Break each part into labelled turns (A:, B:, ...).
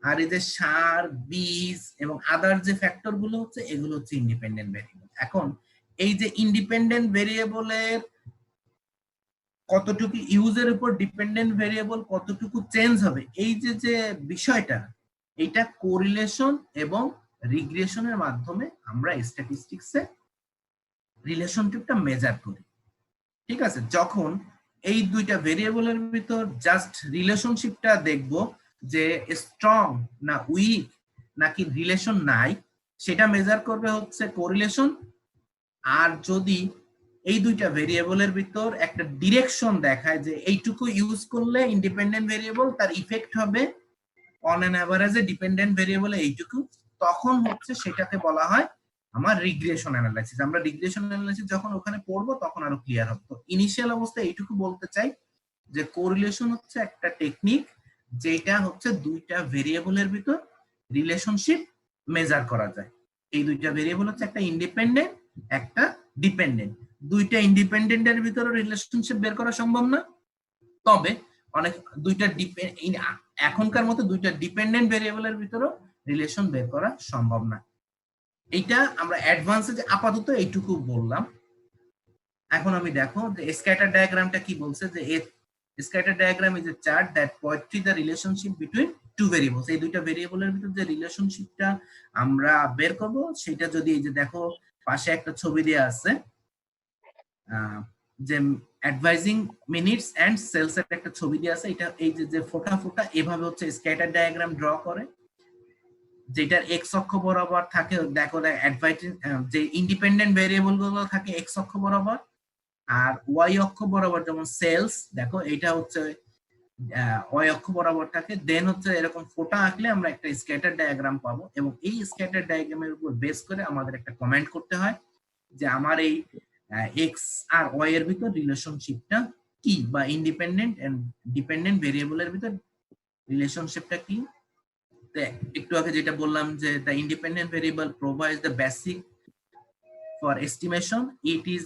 A: আর এই যে সার, বীজ এবং আদার যে ফ্যাক্টর গুলো হচ্ছে এগুলো হচ্ছে ইন্ডিপেন্ডেন্ট ভেরিয়েবল। এখন এই যে ইন্ডিপেন্ডেন্ট ভেরিয়েবলের কতটুকু ইউজের উপর ডিপেন্ডেন্ট ভেরিয়েবল কতটুকু চেঞ্জ হবে, এই যে যে বিষয়টা, এটা কোরিলেশন এবং রিগ্রেশনের মাধ্যমে আমরা স্ট্যাটিস্টিক্সে রিলেশনশিপটা মেজার করি। ঠিক আছে, যখন এই দুইটা ভেরিয়েবলের ভিতর জাস্ট রিলেশনশিপটা দেখব যে স্ট্রং না উইক নাকি রিলেশন নাই, সেটা মেজার করবে হচ্ছে কোরিলেশন। আর যদি এই দুইটা ভেরিয়েবলের ভিতর একটা ডিরেকশন দেখায় যে এইটুকু ইউজ করলে ইন্ডিপেন্ডেন্ট ভেরিয়েবল তার ইফেক্ট হবে অন অ্যান অ্যাভারেজে ডিপেন্ডেন্ট ভেরিয়েবল এইটুকু, তখন হচ্ছে সেটাকে বলা হয় আমার রিগ্রেশন অ্যানালাইসিস। আমরা রিগ্রেশন অ্যানালাইসিস যখন ওখানে পড়বো তখন আরো ক্লিয়ার হবে। তো ইনিশিয়াল অবস্থায় এইটুকু বলতে চাই যে কোরিলেশন হচ্ছে একটা টেকনিক যেটা হচ্ছে দুইটা ভেরিয়েবলের ভিতর রিলেশনশিপ মেজার করা যায়। এই দুইটা ভেরিয়েবল হচ্ছে একটা ইন্ডিপেন্ডেন্ট একটা ডিপেন্ডেন্ট। দুইটা ইন্ডিপেন্ডেন্টের ভিতরে রিলেশনশিপ বের করা সম্ভব না, তবে অনেক দুইটা এখনকার মতো দুইটা ডিপেন্ডেন্ট ভেরিয়েবলের ভিতরেও রিলেশন বের করা সম্ভব না। এইটা আমরা অ্যাডভান্সে যে আপাতত এইটুকু বললাম। এখন আমি দেখো যে স্ক্যাটার ডায়াগ্রামটা কি বলছে, যে scatter diagram is a chart that portrays the relationship between two variables. এই দুইটা ভেরিয়েবলের ভিতর যে রিলেশনশিপটা আমরা বের করব সেটা যদি এই যে দেখো পাশে একটা ছবি দেয়া আছে, যে অ্যাডভাইজিং মিনিটস এন্ড সেলস এর একটা ছবি দেয়া আছে, এটা এই যে ফোটা ফোটা এভাবে হচ্ছে স্ক্যাটার ডায়াগ্রাম ড্র করে, যেটার এক্স অক্ষ বরাবর থাকে দেখো অ্যাডভাইজিং যে ইন্ডিপেন্ডেন্ট ভেরিয়েবল গুলো থাকে এক্স অক্ষ বরাবর, আর ওয়াই অক্ষ বরাবর যেমন সেলস দেখো এটা হচ্ছে ওয়াই অক্ষ বরাবর থাকে। দেন হচ্ছে এরকম ফোটা আঁকলে আমরা একটা স্ক্যাটার ডায়াগ্রাম পাবো, এবং এই স্ক্যাটার ডায়াগ্রামের উপর বেস করে আমাদের একটা কমেন্ট করতে হয় যে আমার এই এক্স আর ওয়াই এর ভিতর রিলেশনশিপটা কি, বা ইন্ডিপেন্ডেন্ট এন্ড ডিপেন্ডেন্ট ভেরিয়েবলের ভিতর রিলেশনশিপটা কি। একটু আগে যেটা বললাম যে the independent variable provides the basic for estimation, it is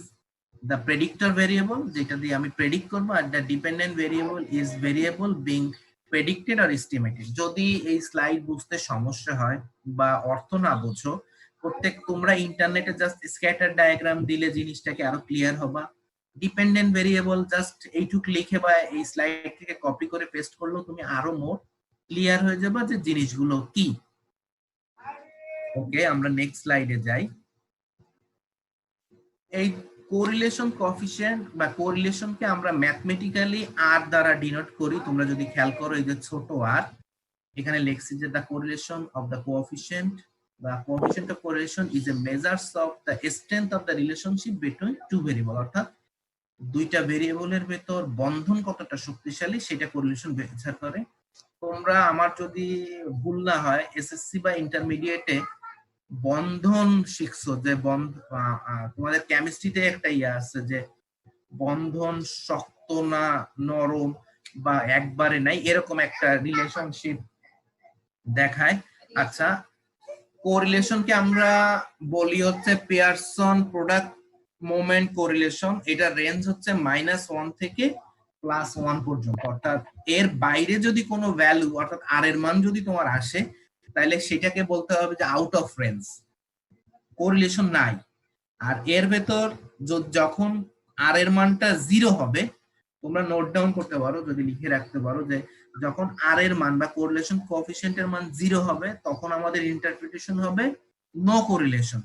A: the predictor variable যেটা দিয়ে আমি প্রেডিক্ট করব, আর the dependent variable is variable being predicted or estimated। যদি এই স্লাইড বুঝতে সমস্যা হয় বা অর্থ না বোঝো, প্রত্যেক তোমরা ইন্টারনেটে জাস্ট স্ক্যাটার ডায়াগ্রাম দিলে জিনিসটাকে আরো ক্লিয়ার হবা। ডিপেন্ডেন্ট ভেরিয়েবল জাস্ট এইটুক লিখে বা এই স্লাইড থেকে কপি করে পেস্ট করলেও তুমি আরো মোর ক্লিয়ার হয়ে যাবে যে জিনিসগুলো কি। ওকে, আমরা নেক্সট স্লাইডে যাই। এই কোরিলেশন কোএফিশিয়েন্ট বা কোরিলেশনকে আমরা ম্যাথমেটিক্যালি আর দ্বারা ডিনোট করি। তোমরা যদি খেয়াল করো এই যে ছোট আর, এখানে লিখছি যে the correlation of the coefficient বা coefficient of correlation is a measures of the strength of the relationship between two variable. অর্থাৎ দুইটা ভেরিয়েবলের ভেতর বন্ধন কতটা শক্তিশালী সেটা কোরিলেশন মেজার করে। তোমরা আমার যদি ভুল না হয় এসএসসি বা ইন্টারমিডিয়েটে বন্ধন শিখছো, যে তোমাদের কেমিস্ট্রিতে একটা ইয়ে আছে যে বন্ধন শক্ত না নরম বা একবারে নাই, এরকম একটা রিলেশনশিপ দেখায়। আচ্ছা, কোরিলেশনকে আমরা বলি হচ্ছে পিয়ারসন প্রোডাক্ট মোমেন্ট কোরিলেশন। এটা রেঞ্জ হচ্ছে -1 থেকে +1 পর্যন্ত। অর্থাৎ এর বাইরে যদি কোনো ভ্যালু অর্থাৎ আর এর মান যদি তোমার আসে, তাহলে সেটাকে বলতে হবে যে আউট অফ রেঞ্জ, কোরিলেশন নাই। আর এর ভেতর যখন আর এর মানটা 0 হবে, তোমরা নোট ডাউন করতে পারো যদি লিখে রাখতে পারো যে যখন আর এর মান বা কোরিলেশন কোএফিশিয়েন্টের মান 0 হবে তখন আমাদের ইন্টারপ্রিটেশন হবে নো কোরিলেশন।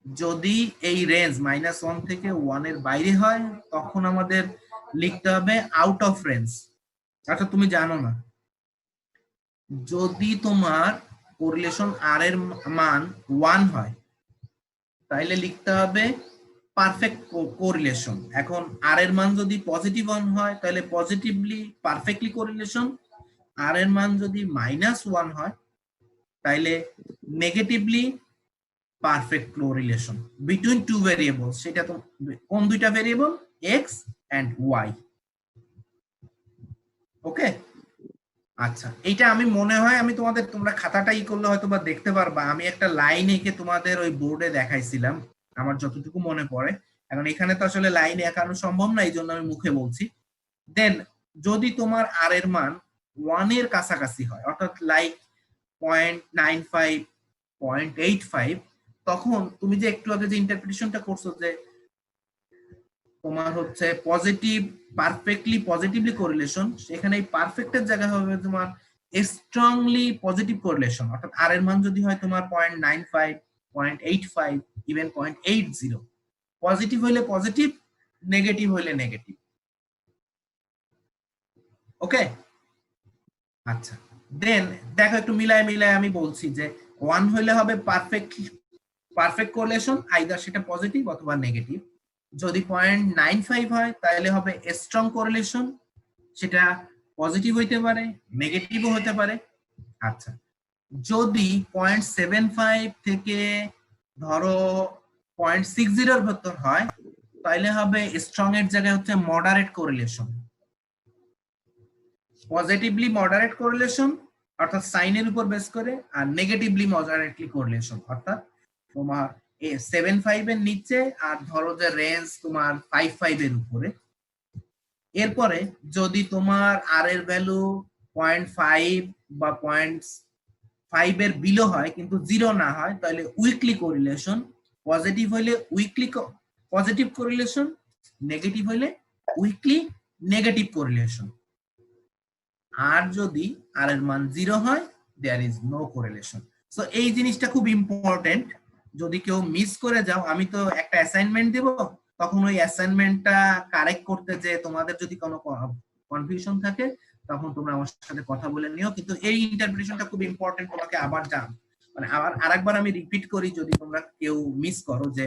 A: যদি এই রেঞ্জ -1 থেকে 1 এর বাইরে হয় তখন আমাদের লিখতে হবে আউট অফ রেঞ্জ। আচ্ছা, তুমি জানো না, যদি তোমার কোরিলেশন আর এর মান 1 হয় তাইলে লিখতে হবে পারফেক্ট কোরিলেশন। এখন আর এর মান যদি +1 হয় তাহলে পজিটিভলি পারফেক্টলি কোরিলেশন, আর এর মান যদি -1 হয় তাহলে negatively perfect correlation between two variable. সেটা তো কোন দুইটা variable, X and Y. Okay, আচ্ছা, এইটা আমি মনে হয় আমি তোমরা খাতাটা করলে হয়তো বা দেখতে পারবা, আমি একটা লাইন এঁকে তোমাদের ওই বোর্ডে দেখাইছিলাম আমার যতটুকু মনে পড়ে। এখন এখানে তো আসলে লাইন আঁকানো সম্ভব না, এই জন্য আমি মুখে বলছি। দেন যদি তোমার আর এর মান 1 এর কাছাকাছি হয়, অর্থাৎ লাইক 0.95 0.85, তখন তুমি যে একটু আগে যে ইন্টারপ্রিটেশনটা করছো যে তোমার হচ্ছে পজিটিভ, পারফেক্টলি পজিটিভলি কোরিলেশন, সেখানে এই পারফেক্টের জায়গায় হবে তোমার স্ট্রংলি পজিটিভ কোরিলেশন, অর্থাৎ আর এর মান যদি হয় তোমার 0.95 0.85 ইভেন 0.80, পজিটিভ হইলে পজিটিভ, নেগেটিভ হইলে নেগেটিভ। ওকে, আচ্ছা, দেন দেখো একটু মিলায় মিলায় আমি বলছি যে 1 হইলে হবে পারফেক্ট কোরিলেশন, আইদার সেটা পজিটিভ অথবা নেগেটিভ। যদি 0.95 হয় তাহলে হবে স্ট্রং কোরিলেশন, সেটা পজিটিভ হইতে পারে, নেগেটিভও হতে পারে। আচ্ছা, যদি 0.75 থেকে ধরো 0.60 এর ভেতর হয় তাহলে হবে স্ট্রং এর জায়গায় হচ্ছে moderate correlation. Positively moderate correlation অর্থাৎ সাইনের উপর বেস করে, আর নেগেটিভলি মডারেটলি কোরিলেশন অর্থাৎ তোমার 7.5 এর নিচে আর ধরো যে রেঞ্জ তোমার 5.5 এর উপরে। এরপরে যদি তোমার আর এর ভ্যালু 0.5 বা 0.5 এর বিলো হয় কিন্তু 0 না হয় তাহলে উইকলি কোরিলেশন, পজিটিভ হইলে উইকলি পজিটিভ কোরিলেশন, নেগেটিভ হইলে উইকলি নেগেটিভ কোরিলেশন। আর যদি আর এর মান 0 হয় there is no correlation. So এই জিনিসটা খুব ইম্পর্টেন্ট, যদি কেউ মিস করে যাও, আমি তো একটা অ্যাসাইনমেন্ট দেব, তখন ওই অ্যাসাইনমেন্টটা কারেক্ট করতে যে তোমাদের যদি কোনো কনফিউশন থাকে তখন তোমরা আমার সাথে কথা বলে নিও। কিন্তু এই ইন্টারপ্রিটেশনটা খুব ইম্পর্টেন্ট, তোমাকে আবার মানে আবার আরেকবার আমি রিপিট করি যদি তোমরা কেউ মিস করো, যে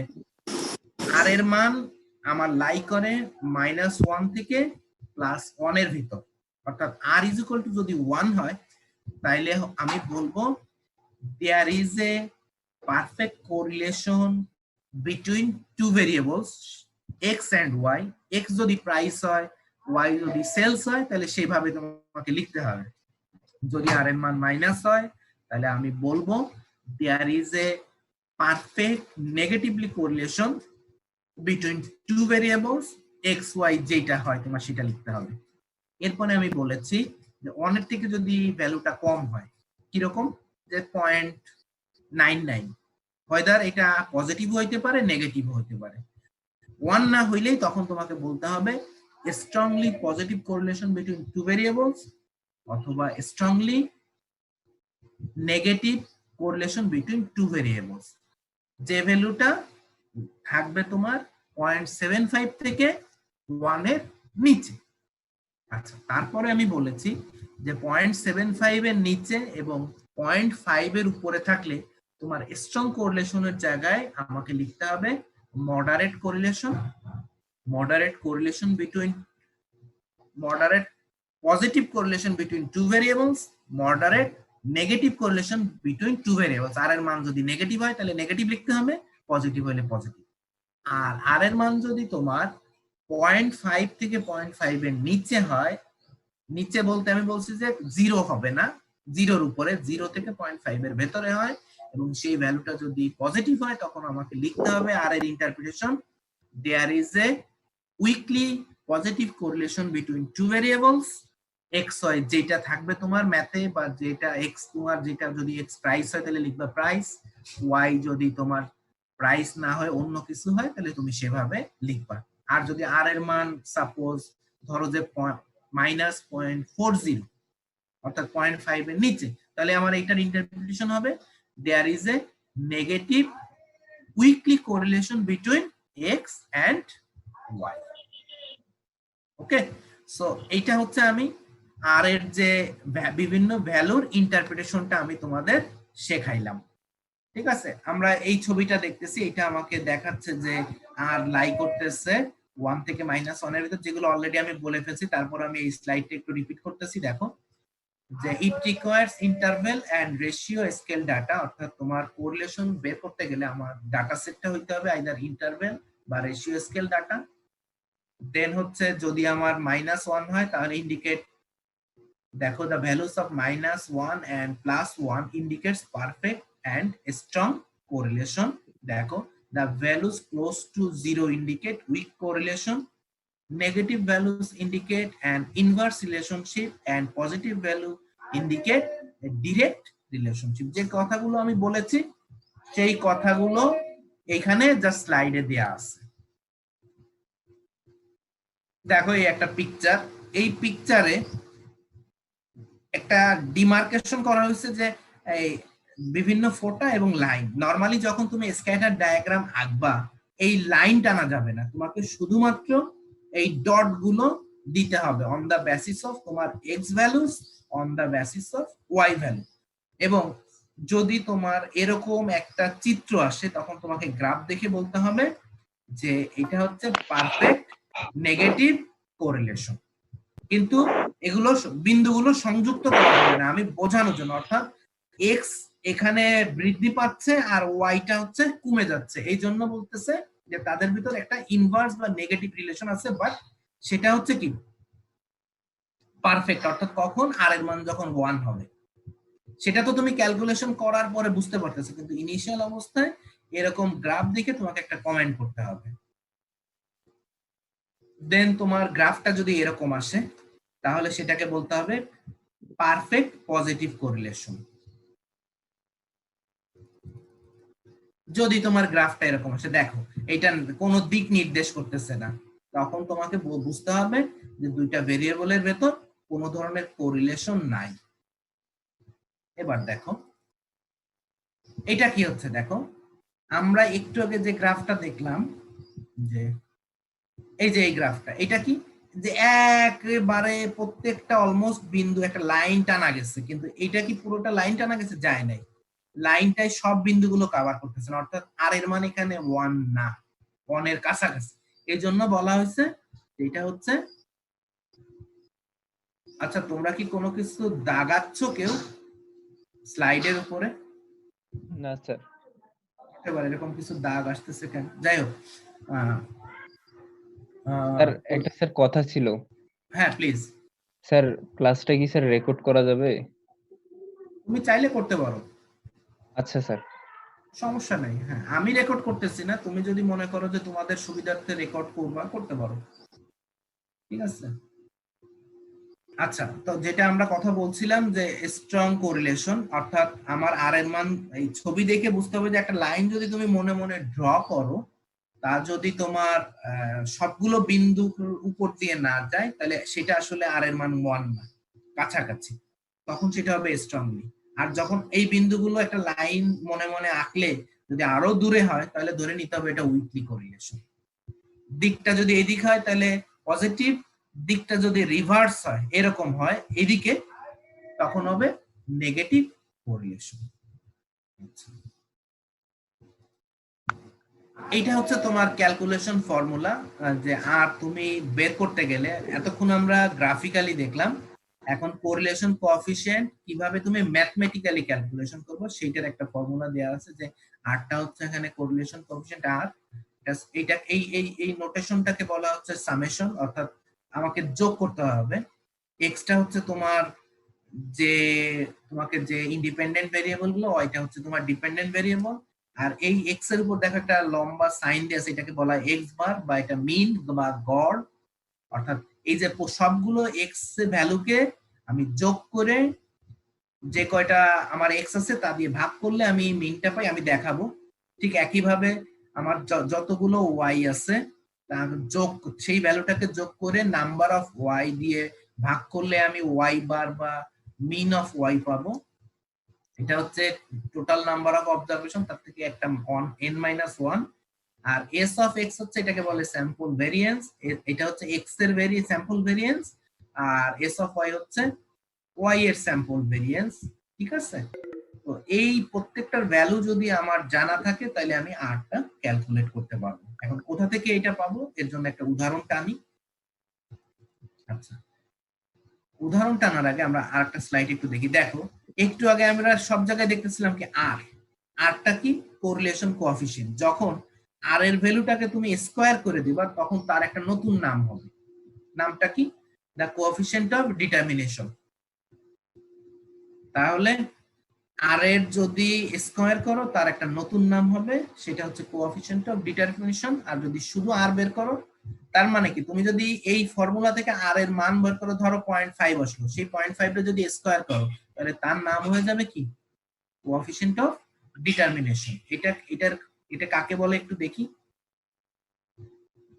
A: আর এর মান আমার লাই করে -1 থেকে +1 এর ভিতর, অর্থাৎ r ইজ ইকুয়াল টু যদি 1 হয় তাহলে আমি বলবো there is a perfect correlation between two variables x and y. x যদি প্রাইস হয়, y যদি সেলস হয়, তাহলে সেইভাবে তোমাকে লিখতে হবে। যদি r এর মান মাইনাস হয় তাহলে আমি বলবো there is a perfect negatively correlation between two variables x y, যেটা হয় তোমার সেটা লিখতে হবে। এরপরে আমি বলেছি যে 1 এর থেকে যদি ভ্যালুটা কম হয়, কিরকম, যে 0.99, হয়দার এটা পজিটিভ হইতে পারে নেগেটিভ হইতে পারে। 1 না হইলেই তখন তোমাকে বলতে হবে strongly positive correlation between two variables অথবা strongly negative correlation between two variables, যে ভ্যালুটা থাকবে তোমার 0.75 থেকে 1 এর নিচে। আচ্ছা, তারপরে আমি বলেছি যে 0.75 এর নিচে এবং 0.5 এর উপরে থাকলে তোমার স্ট্রং কোরিলেশনের জায়গায় আমাকে লিখতে হবে moderate correlation, moderate correlation between moderate positive correlation between two variables, moderate negative correlation between two variables. আর এর মান যদি নেগেটিভ হয় তাহলে নেগেটিভ লিখতে হবে, পজিটিভ হলে পজিটিভ। আর আর এর মান যদি তোমার 0.5 থেকে 0.5 এর নিচে হয়, নিচে বলতে আমি বলছি যে 0 হবে না, 0 এর উপরে, 0 থেকে 0.5 এর ভেতরে হয় এবং সেই ভ্যালুটা যদি পজিটিভ হয় তখন আমাকে লিখতে হবে আর এর interpretation there is a weakly positive correlation between two variables x y, যেটা থাকবে তোমার ম্যাথে, বা যেটা x তোমার, যেটা যদি x প্রাইস হয় তাহলে লিখবা প্রাইস, y যদি তোমার প্রাইস না হয় অন্য কিছু হয় তাহলে তুমি সেভাবে লিখবা। আর যদি আর এর মান সাপোজ ধরো যে -0.40 অর্থাৎ 0.5 এর নিচে, তাহলে আমার এটার ইন্টারপ্রিটেশন হবে there is a negative weakly correlation between x and y। Okay, so এইটা হচ্ছে আমি আর এর যে বিভিন্ন ভ্যালুর ইন্টারপ্রিটেশনটা আমি তোমাদের শেখাইলাম। ঠিক আছে, আমরা এই ছবিটা দেখতেছি, এটা আমাকে দেখাচ্ছে যে আর লাই করতেছে 1 থেকে -1 এর ভিতর, যেগুলো অলরেডি আমি বলে ফেলছি। তারপর আমি এই স্লাইডটা একটু রিপিট করতেছি। দেখো যে it requires interval and ratio scale data, অর্থাৎ তোমার কোরিলেশন বের করতে গেলে আমার ডাটা সেটটা হইতে হবে আইদার ইন্টারভেল বা রেশিও স্কেল ডাটা। দেন হচ্ছে যদি আমার -1 হয় তাহলে ইন্ডিকেট, দেখো the values of -1 and +1 indicates perfect and strong correlation. দেখো the values close to 0 indicate weak correlation. Negative values indicate an inverse relationship and positive value indicate a direct relationship. যে কথাগুলো আমি বলেছি সেই কথাগুলো এখানে জাস্ট স্লাইডে দেয়া আছে। দেখো এই একটা পিকচার, এই পিকচারে একটা ডিমার্কেশন করা হয়েছে যে এই বিভিন্ন ফোঁটা এবং লাইন। নরমালি যখন তুমি স্ক্যাটার ডায়াগ্রাম আঁকবা এই লাইন টানা যাবে না, তোমাকে শুধুমাত্র এই ডট গুলো দিতে হবে অন দা বেসিস অফ তোমার X values, on the basis of Y value. এবং যদি তোমার এরকম একটা চিত্র আসে তখন তোমাকে গ্রাফ দেখে বলতে হবে যে এটা হচ্ছে পারফেক্ট নেগেটিভ কোরিলেশন। কিন্তু এগুলো বিন্দুগুলো সংযুক্ত করা যাবে না, আমি বোঝানোর জন্য। অর্থাৎ এক্স এখানে বৃদ্ধি পাচ্ছে আর ওয়াইটা হচ্ছে কমে যাচ্ছে, এই জন্য বলতেছে যে তাদের ভিতর একটা ইনভার্স বা নেগেটিভ রিলেশন আছে, বাট সেটা হচ্ছে কি পারফেক্ট। অর্থাৎ কখন আর এর মান যখন 1 হবে, সেটা তো তুমি ক্যালকুলেশন করার পরে বুঝতে পারতেছো, কিন্তু ইনিশিয়াল অবস্থায় এরকম গ্রাফ দেখে তোমাকে একটা কমেন্ট করতে হবে। দেন তোমার গ্রাফটা যদি এরকম আসে তাহলে সেটাকে বলতে হবে পারফেক্ট পজিটিভ কোরিলেশন। যদি তোমার গ্রাফটা এরকম আসে, দেখো এটা কোনো দিক নির্দেশ করতেছে না, তখন তোমাকে বুঝতে হবে যে দুইটা ভেরিয়েবলের ভেতর কোনো ধরনের কোরিলেশন নাই। এবার দেখো এটা কি হচ্ছে, দেখো আমরা একটু আগে যে গ্রাফটা দেখলাম, যে এই যে এই গ্রাফটা, এটা কি যে একেবারে প্রত্যেকটা অলমোস্ট বিন্দু একটা লাইন টানা গেছে, কিন্তু এটা কি পুরোটা লাইন টানা গেছে? যায় নাই। লাইনটাই সব বিন্দুগুলো কভার করতেছে না, অর্থাৎ আর এর মান এখানে 1 না, 1 এর কাছাকাছি। এই জন্য বলা হয়েছে এটা হচ্ছে। আচ্ছা তোমরা কি কোনো কিছু দাগাচ্ছ কেউ স্লাইডের উপরে?
B: না স্যার।
A: এবার এরকম কিছু দাগ আসতেছে কেন? যাই হোক,
B: স্যার একটা স্যার কথা ছিল।
A: হ্যাঁ প্লিজ।
B: স্যার ক্লাসটা কি স্যার রেকর্ড করা যাবে?
A: তুমি চাইলে করতে পারো,
B: আচ্ছা স্যার।
A: সমস্যা নেই। হ্যাঁ আমি রেকর্ড করতেছি না, তুমি যদি মনে করো যে তোমাদের সুবিধার্থে রেকর্ড করবা করতে পারো, ঠিক আছে। আচ্ছা, তো যেটা আমরা কথা বলছিলাম যে স্ট্রং কোরিলেশন, অর্থাৎ আমার আর এর মান এই ছবি দেখে বুঝতে হবে যে একটা লাইন যদি তুমি মনে মনে ড্র করো, তা যদি তোমার সবগুলো বিন্দু উপর দিয়ে না যায় তাহলে সেটা আসলে আর এর মান 1 না, কাছাকাছি, তখন সেটা হবে স্ট্রংলি। আর যখন এই বিন্দুগুলো একটা লাইন মনে মনে আঁকলে যদি আরো দূরে হয় তাহলে ধরে নিতে হবে এটা উইকলি কোরিলেশন। দিকটা যদি এদিক হয় তাহলে পজিটিভ, দিকটা যদি রিভার্স হয় এরকম হয় এদিকে, তখন হবে নেগেটিভ কোরিলেশন। এইটা হচ্ছে তোমার ক্যালকুলেশন ফর্মুলা। যে আর তুমি বের করতে গেলে এতক্ষণ আমরা গ্রাফিক্যালি দেখলাম, এখন কোরিলেশন কোএফিশিয়েন্ট কিভাবে তুমি ম্যাথমেটিক্যালি ক্যালকুলেশন করবে সেইটার একটা ফর্মুলা দেওয়া আছে, যে আরটা হচ্ছে এখানে কোরিলেশন কোএফিশিয়েন্ট আর, এইটা এই এই এই নোটেশনটাকে বলা হচ্ছে সামেশন, অর্থাৎ আমাকে যোগ করতে হবে। এক্সটা হচ্ছে তোমার যে তোমাকে যে ইন্ডিপেন্ডেন্ট ভেরিয়েবল গুলো, ওইটা হচ্ছে তোমার ডিপেন্ডেন্ট ভেরিয়েবল। আর এই এক্স এর উপর দেখো একটা লম্বা সাইন দিয়ে আছে, এটাকে বলা হয় এক্স বার বা এটা মিন বা গড়। অর্থাৎ এই যে সবগুলো এক্স ভ্যালুকে আমি যোগ করে যে কয়টা আমার এক্স আছে তা দিয়ে ভাগ করলে আমি মিনটা পাই, আমি দেখাবো। ঠিক একইভাবে আমার যতগুলো ওয়াই আছে তার যোগ, সেই ভ্যালুটাকে যোগ করে নাম্বার অফ ওয়াই দিয়ে ভাগ করলে আমি ওয়াই বার বা মিন অফ ওয়াই পাবো। এটা হচ্ছে টোটাল নাম্বার অফ অবজারভেশন, তার থেকে একটা n-1। R S of x হচ্ছে এটাকে বলে স্যাম্পল ভেরিয়েন্স, এটা হচ্ছে এক্স এর স্যাম্পল ভেরিয়েন্স। আর এস অফ ওয়াই হচ্ছে ওয়াই এর স্যাম্পল ভেরিয়েন্স, ঠিক আছে। তো এই প্রত্যেকটার ভ্যালু যদি আমার জানা থাকে তাহলে আমি আরটা ক্যালকুলেট করতে পারবো। এখন কোথা থেকে এটা পাবো এর জন্য একটা উদাহরণ টানি। আচ্ছা, উদাহরণ টানার আগে আমরা আরেকটা স্লাইড একটু দেখি। দেখো একটু আগে আমরা সব জায়গায় দেখতেছিলাম কি আর, আরটা কি কোরিলেশন কোএফিশিয়েন্ট। যখন আর এর ভ্যালুটাকে তুমি স্কয়ার করে দিবা তখন তার একটা নতুন নাম হবে, নামটা কি? দা কোএফিশিয়েন্ট অফ ডিটারমিনেশন। তাহলে আর এর যদি স্কয়ার করো তার একটা নতুন নাম হবে, সেটা হচ্ছে কোএফিশিয়েন্ট অফ ডিটারমিনেশন। আর যদি শুধু আর বের করো তার মানে কি, তুমি যদি এই ফর্মুলা থেকে আর এর মান বের করো, ধরো 0.5 আসলো, সেই 0.5 টা যদি স্কয়ার করো, তাহলে তার নাম হয়ে যাবে কি, কোএফিশিয়েন্ট অফ ডিটারমিনেশন। এটা কাকে বলে একটু দেখি।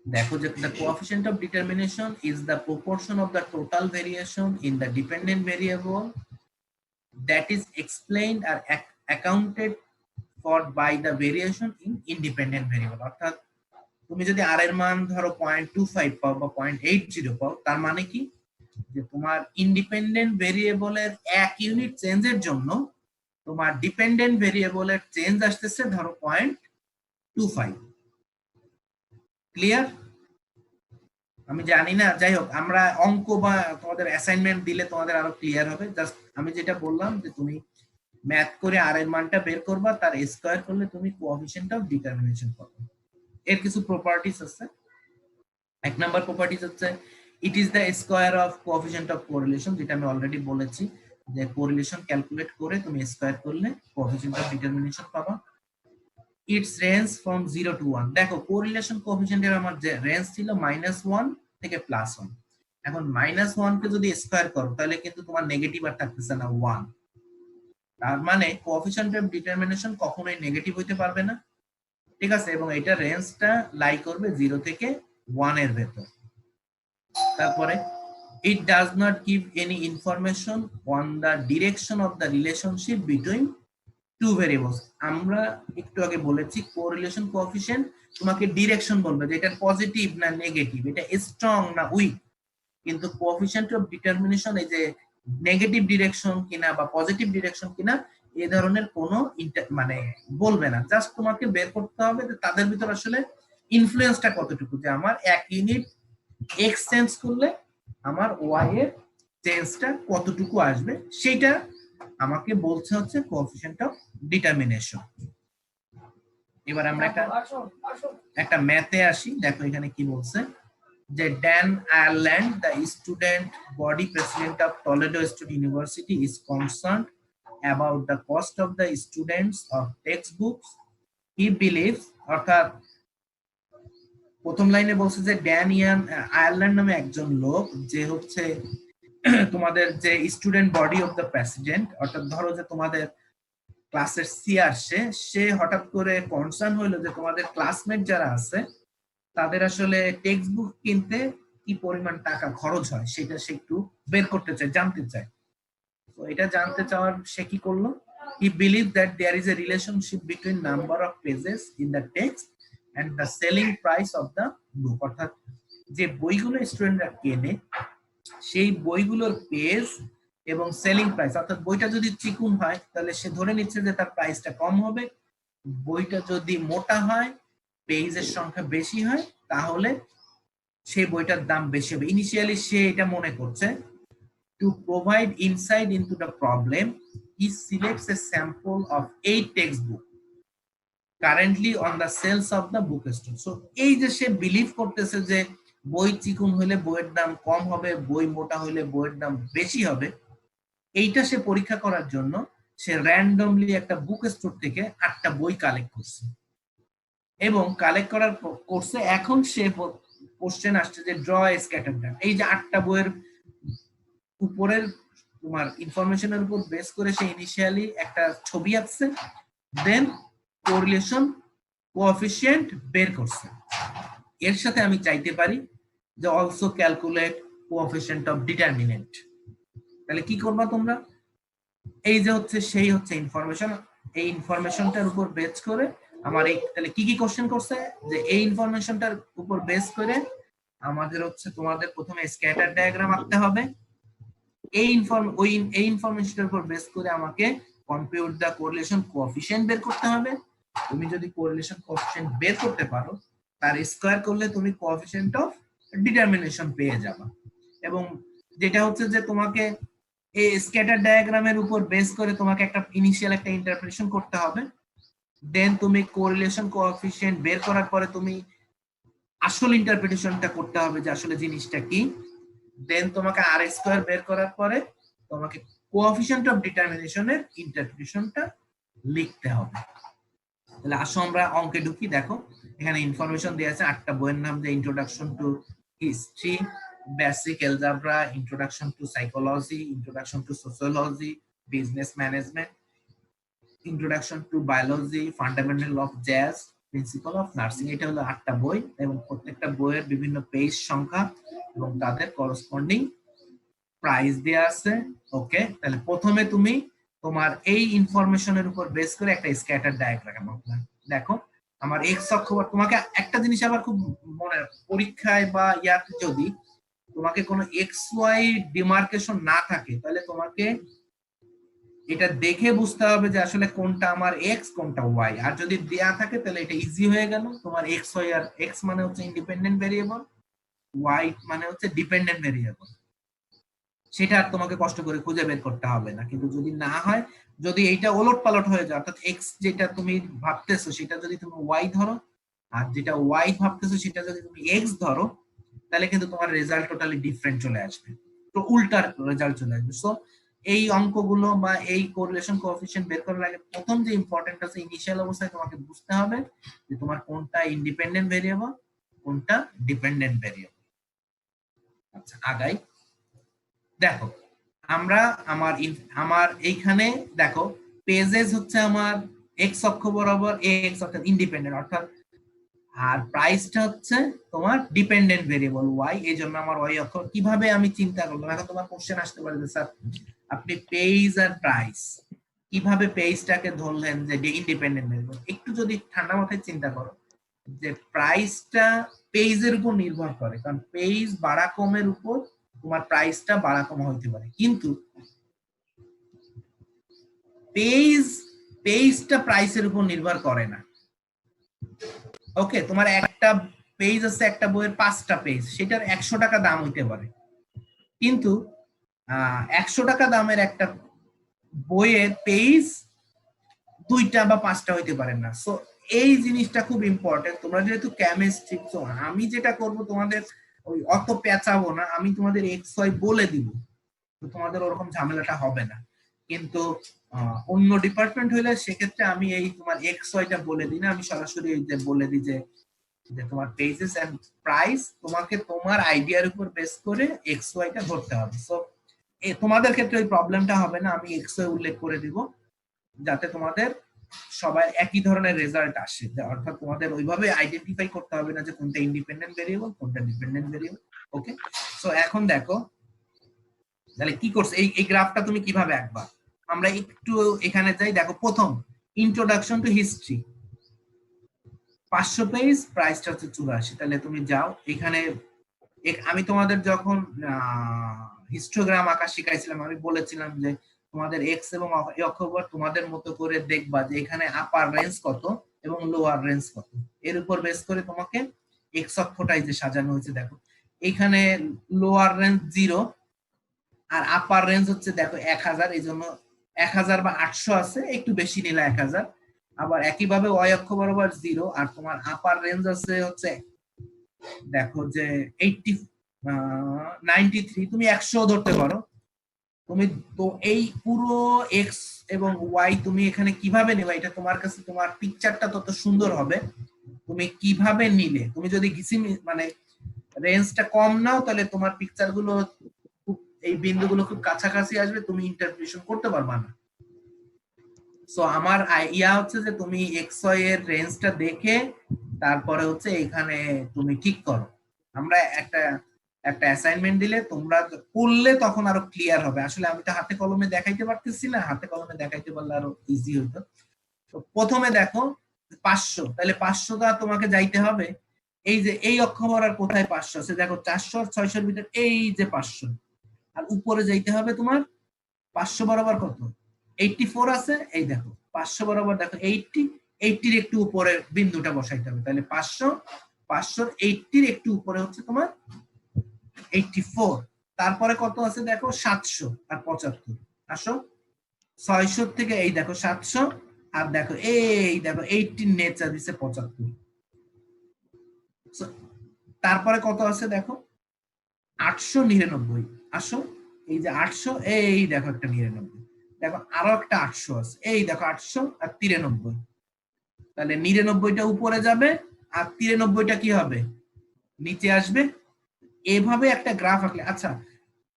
A: দেখো যে the coefficient of determination is the proportion of the total variation in the dependent variable that is explained or accounted for by the variation in independent variable। অর্থাৎ তুমি যদি আর এর মান ধরো 0.25 পাও বা 0.80 পাও, তার মানে কি, যে তোমার ইন্ডিপেন্ডেন্ট ভেরিয়েবলের 1 ইউনিট চেঞ্জের জন্য তোমার ডিপেন্ডেন্ট ভেরিয়েবলের চেঞ্জ আসতেছে ধরো 0.25। ক্লিয়ার? আমি জানি না, যাই হোক, আমরা অঙ্ক বা তোমাদের অ্যাসাইনমেন্ট দিলে তোমাদের আরো ক্লিয়ার হবে। জাস্ট আমি যেটা বললাম যে তুমি ম্যাথ করে আর এর মানটা বের করবা, তার স্কয়ার করলে তুমি কোএফিশিয়েন্ট অফ ডিটারমিনেশন পাবে। এর কিছু প্রপার্টিজ আছে। এক নাম্বার প্রপার্টিজ হচ্ছে it is the square of coefficient of correlation, যেটা আমি অলরেডি বলেছি যে কোরিলেশন ক্যালকুলেট করে তুমি স্কয়ার করলে কোএফিশিয়েন্ট অফ ডিটারমিনেশন পাবা। It's range from 0 to 1। দেখো কোরিলেশন কোএফিশিয়েন্টের আমার যে রেঞ্জ ছিল -1 থেকে +1। এখন -1 কে যদি স্কয়ার করো, তাহলে কিন্তু তোমার নেগেটিভ আর থাকতেছে না 1। তার মানে কোএফিশিয়েন্ট অফ ডিটারমিনেশন কখনোই নেগেটিভ হইতে পারবে না, ঠিক আছে? এবং এটা রেঞ্জটা লাই করবে 0 থেকে 1 এর ভেতর। তারপরে it does not give any information on the direction of the relationship between two variables। আমরা একটু আগে বলেছি কোরিলেশন কোএফিশিয়েন্ট তোমাকে ডিরেকশন বলবে যে এটা পজিটিভ না নেগেটিভ, এটা স্ট্রং না উইক। কিন্তু কোএফিশিয়েন্ট অফ ডিটারমিনেশন এই যে নেগেটিভ ডিরেকশন কিনা বা পজিটিভ ডিরেকশন কিনা এই ধরনের কোনো মানে বলবে না। জাস্ট তোমাকে বের করতে হবে যে তাদের ভিতর আসলে ইনফ্লুয়েন্সটা কতটুকু, যে আমার 1 ইউনিট এক্স চেঞ্জ করলে আমার ওয়াই এর চেঞ্জটা কতটুকু আসবে, সেটা আমাকে বলছে হচ্ছে কোএফিশিয়েন্ট অফ ডিটারমিনেশন। এবার আমরা একটা ম্যাথে আসি। দেখো এখানে কি বলছে, যে Dan Ireland the student body president of Toledo state university is concerned about the cost of the students of text books. He believes, অর্থাৎ প্রথম লাইনে বলছে যে ড্যান আয়ারল্যান্ড নামে একজন লোক, যে হচ্ছে তোমাদের যে student body of the president, অর্থাৎ ধরো যে তোমাদের ক্লাসের সিআর, সে হঠাৎ করে কনসার্ন হইলো যে তোমাদের ক্লাসমেট যারা আছে তাদের আসলে টেক্সট বুক কিনতে কি পরিমাণ টাকা খরচ হয় সেটা সে একটু বের করতে চায়, জানতে চায়। তো এটা জানতে চাওয়ার সে কি করলো, he believe that there is a relationship between number of pages in the text and the selling price of the book. অর্থাৎ যে বইগুলো স্টুডেন্টরা কেনে সেই বইগুলোর পেজ এবং সেলিং প্রাইস, অর্থাৎ বইটা যদি চিকুন হয় তাহলে সে ধরে নিচ্ছে যে তার প্রাইসটা কম হবে, বইটা যদি মোটা হয়, পেজের সংখ্যা বেশি হয়, তাহলে সেই বইটার দাম বেশি হবে। ইনিশিয়ালি সে এটা মনে করছে। To provide insight into the problem, he selects a sample of 8 text book currently on the sales of the book store. So এই যে সে বিলিভ করতেছে যে বই চিকুন হলে বইয়ের দাম কম হবে, বই মোটা হলে বইয়ের দাম বেশি হবে, এইটা সে পরীক্ষা করার জন্য সে র্যান্ডমলি একটা বুক স্টোর থেকে 8টা বই কালেক্ট করছে এবং কালেক্ট করার করছে। এখন সে কোশ্চেন আসছে যে ড্র এ স্ক্যাটার ডাটা। এই যে 8টা বইয়ের উপরের তোমার ইনফরমেশনের উপর বেস করে সে ইনিশিয়ালি একটা ছবি আঁকছে, দেন কোরিলেশন কোএফিশিয়েন্ট বের করছে। এর সাথে আমি চাইতে পারি যে also calculate coefficient of determinant. তাহলে কি করবা তোমরা, এই যে হচ্ছে সেই হচ্ছে ইনফরমেশন, এই ইনফরমেশনটার উপর বেস করে আমার এই, তাহলে কি কি কোশ্চেন করছে, যে এই ইনফরমেশনটার উপর বেস করে আমাদের হচ্ছে তোমাদের প্রথমে স্ক্যাটার ডায়াগ্রাম আঁকতে হবে। এই ইনফরমেশনের উপর বেস করে আমাকে কম্পিউট দা কোরিলেশন কোএফিশিয়েন্ট বের করতে হবে। তুমি যদি কোরিলেশন কোএফিশিয়েন্ট বের করতে পারো, তার স্কয়ার করলে তুমি কোএফিশিয়েন্ট অফ ডিটারমিনেশন পেয়ে যাবে। এবং যেটা হচ্ছে যে তোমাকে এই স্ক্যাটার ডায়াগ্রামের উপর বেস করে তোমাকে একটা ইনিশিয়াল একটা ইন্টারপ্রিটেশন করতে হবে। দেন তুমি কোরিলেশন কোএফিশিয়েন্ট বের করার পরে তুমি আসল ইন্টারপ্রিটেশনটা করতে হবে যে আসলে জিনিসটা কি। দেন তোমাকে আর স্কয়ার বের করার পরে তোমাকে কোএফিশিয়েন্ট অফ ডিটারমিনেশনের ইন্টারপ্রিটেশনটা লিখতে হবে। তাহলে আসো আমরা অঙ্কে ঢুকি। দেখো এখানে ইনফরমেশন দেওয়া আছে 8টা বইয়ের নাম, যে introduction to history, basic algebra, introduction to psychology, introduction to sociology, business management, introduction to biology, fundamental of jazz, principal of nursing. এটা হলো 8টা বই এবং প্রত্যেকটা বইয়ের বিভিন্ন পেজ সংখ্যা এবং তাদের করসপন্ডিং প্রাইস দেয়া আছে। ওকে, তাহলে প্রথমে তুমি তোমার এই ইনফরমেশনের উপর বেস করে একটা স্ক্যাটার ডায়াগ্রাম আঁকবে। দেখো আমার এক্স অক্ষ, তোমাকে একটা জিনিস আবার খুব মনে, পরীক্ষায় বা ইয়াতে যদি তোমাকে কোনো এক্স ওয়াই ডিমার্কেশন না থাকে তাহলে তোমাকে এটা দেখে বুঝতে হবে যে আসলে কোনটা আমার এক্স কোনটা ওয়াই। আর যদি দেয়া থাকে তাহলে এটা ইজি হয়ে গেল, তোমার এক্স ওয়াই, আর এক্স মানে হচ্ছে ইন্ডিপেন্ডেন্ট ভেরিয়েবল, ওয়াই মানে হচ্ছে ডিপেন্ডেন্ট ভেরিয়েবল, সেটা আর তোমাকে কষ্ট করে খুঁজে বের করতে হবে না। কিন্তু যদি না হয়, যদি এইটা ওলট পালট হয়ে যায়, অর্থাৎ এক্স যেটা তুমি ভাবতেছো সেটা যদি তুমি ওয়াই ধরো, আর যেটা ওয়াই ভাবতেছো সেটা যদি তুমি এক্স ধরো, তাহলে কিন্তু তোমার রেজাল্ট টোটালি ডিফারেন্ট চলে আসবে, তো উল্টার রেজাল্ট চলে আসবে। সো এই অঙ্কগুলো বা এই কোরিলেশন কোএফিশিয়েন্ট বের করার আগে প্রথম যে ইম্পর্টেন্ট আছে, ইনিশিয়াল অবস্থায় তোমাকে বুঝতে হবে যে তোমার কোনটা ইন্ডিপেন্ডেন্ট ভেরিয়েবল, কোনটা ডিপেন্ডেন্ট ভেরিয়েবল। আচ্ছা আগাই। দেখো আমরা আমার এইখানে দেখো পেজেস হচ্ছে আমার এক্স অক্ষ বরাবর এক্স, অর্থাৎ ইন্ডিপেন্ডেন্ট, অর্থাৎ আর প্রাইসটা হচ্ছে তোমার ডিপেন্ডেন্ট ভেরিয়েবল ওয়াই, এই জন্য আমার ওয়াই অক্ষ। কিভাবে আমি চিন্তা করলাম, এখন তোমার কোশ্চেন আসতে পারে যে স্যার আপনি পেজ আর প্রাইস কিভাবে পেজটাকে ধরলেন যে ইন্ডিপেন্ডেন্ট ভেরিয়েবল। একটু যদি ঠান্ডা মাথায় চিন্তা করো যে প্রাইসটা পেজের উপর নির্ভর করে, কারণ পেজ বাড়া কমের উপর তোমার প্রাইসটা বাড়া কম হইতে পারে, কিন্তু পেজটা প্রাইসের উপর নির্ভর করে না। ওকে, তোমার একটা পেজ আছে, একটা বইয়ের 5টা পেজ, সেটার 100 টাকা দাম হইতে পারে, কিন্তু 100 টাকা দামের একটা বইয়ের পেজ 2টা বা 5টা হইতে পারে না। সো এই জিনিসটা খুব ইম্পর্টেন্ট। তোমরা যেহেতু কেমিস্ট্রি, তো আমি যেটা করব তোমাদের ওই অত পেঁচাবো না, আমি তোমাদের এক্স ওয়াই বলে দিব, তো তোমাদের ওরকম ঝামেলাটা হবে না। কিন্তু অন্য ডিপার্টমেন্ট হইলে সেক্ষেত্রে আমি এই তোমার এক্স ওয়াইটা বলে দিই না, আমি সরাসরি এই যে বলে দিই যে তোমার পেজেস এন্ড প্রাইস, তোমাকে তোমার আইডিয়ার উপর বেস করে এক্স ওয়াইটা ধরতে হবে। সো তোমাদের ক্ষেত্রে ওই প্রবলেমটা হবে না, আমি এক্স ওয়াই উল্লেখ করে দিব যাতে তোমাদের সবাই একই ধরনের রেজাল্ট আসে, অর্থাৎ তোমাদের ওইভাবে আইডেন্টিফাই করতে হবে না যে কোনটা ইন্ডিপেন্ডেন্ট ভেরিয়েবল কোনটা ডিপেন্ডেন্ট ভেরিয়েবল। ওকে, সো এখন দেখো তাহলে কি করছে, এই গ্রাফটা তুমি কিভাবে আঁকবা। আমরা একটু এখানে যাই। দেখো প্রথম ইন্ট্রোডাকশন টু হিস্ট্রি 500 পেজ, প্রাইসটা হচ্ছে 84। তাহলে তুমি যাও এখানে, আমি তোমাদের যখন হিস্টোগ্রাম আঁকা শিখাইছিলাম আমি বলেছিলাম যে তোমাদের এক্স এবং ওয়াই অক্ষ তোমাদের মতো করে দেখবা যে এখানে আপার রেঞ্জ কত এবং লোয়ার রেঞ্জ কত, এর উপর বেস করে তোমাকে এক্স অক্ষটাই যে সাজানো হয়েছে। দেখো এখানে লোয়ার রেঞ্জ 0 আর আপার রেঞ্জ হচ্ছে দেখো 1000, এই জন্য 1000 বা 800 আছে, একটু বেশি নিলে 1000। আবার একইভাবে ওয়াই অক্ষ বরাবর 0 আর তোমার আপার রেঞ্জ আছে হচ্ছে দেখো যে 93, তুমি 100 ধরতে পারো। তুমি তো এই পুরো এক্স এবং ওয়াই তুমি এখানে কিভাবে নেবে, এটা তোমার কাছে, তোমার পিকচারটা তত সুন্দর হবে তুমি কিভাবে নিলে। তুমি যদি মানে রেঞ্জটা কম নাও তাহলে তোমার পিকচার গুলো এই বিন্দুগুলো খুব কাছাকাছি আসবে, তুমি ইন্টারপ্রিটেশন করতে পারবা না। সো আমার ইয়া হচ্ছে যে তুমি এক্স ওয়াই এর রেঞ্জটা দেখে তারপরে হচ্ছে এখানে তুমি ঠিক করো। আমরা একটা অ্যাসাইনমেন্ট দিলে তোমরা করলে তখন আরো ক্লিয়ার হবে। আসলে আমি তো হাতে কলমে দেখাইতে পারতেছি না, হাতে কলমে দেখাইতে পারলে আরো ইজি হতো। তো প্রথমে দেখো 500, তাহলে 500টা তোমাকে যাইতে হবে এই যে এই অক্ষর আর কোথায় 500 আছে, দেখো 400 আর 600 ভিতর এই যে 500, আর উপরে যাইতে হবে তোমার 500 বরাবর কত 84 আছে, এই দেখো 500 বরাবর দেখো 80 এর একটু উপরে বিন্দুটা বসাইতে হবে, তাহলে 500 80 এর একটু উপরে হচ্ছে তোমার 84। তারপরে কত আছে দেখো 700 আর 75, আসো 600 থেকে এই দেখো 700 আর দেখো এই দেখো 80 নেচার দিছে 75। তারপরে কত আছে দেখো 899, আসো এই যে 800, এই দেখো একটা 99, দেখো আরো একটা 800 আছে, এই দেখো 800 আর 93। তাহলে 99টা উপরে যাবে আর 93টা কি হবে, নিচে আসবে। এইভাবে একটা গ্রাফ আঁকলে, আচ্ছা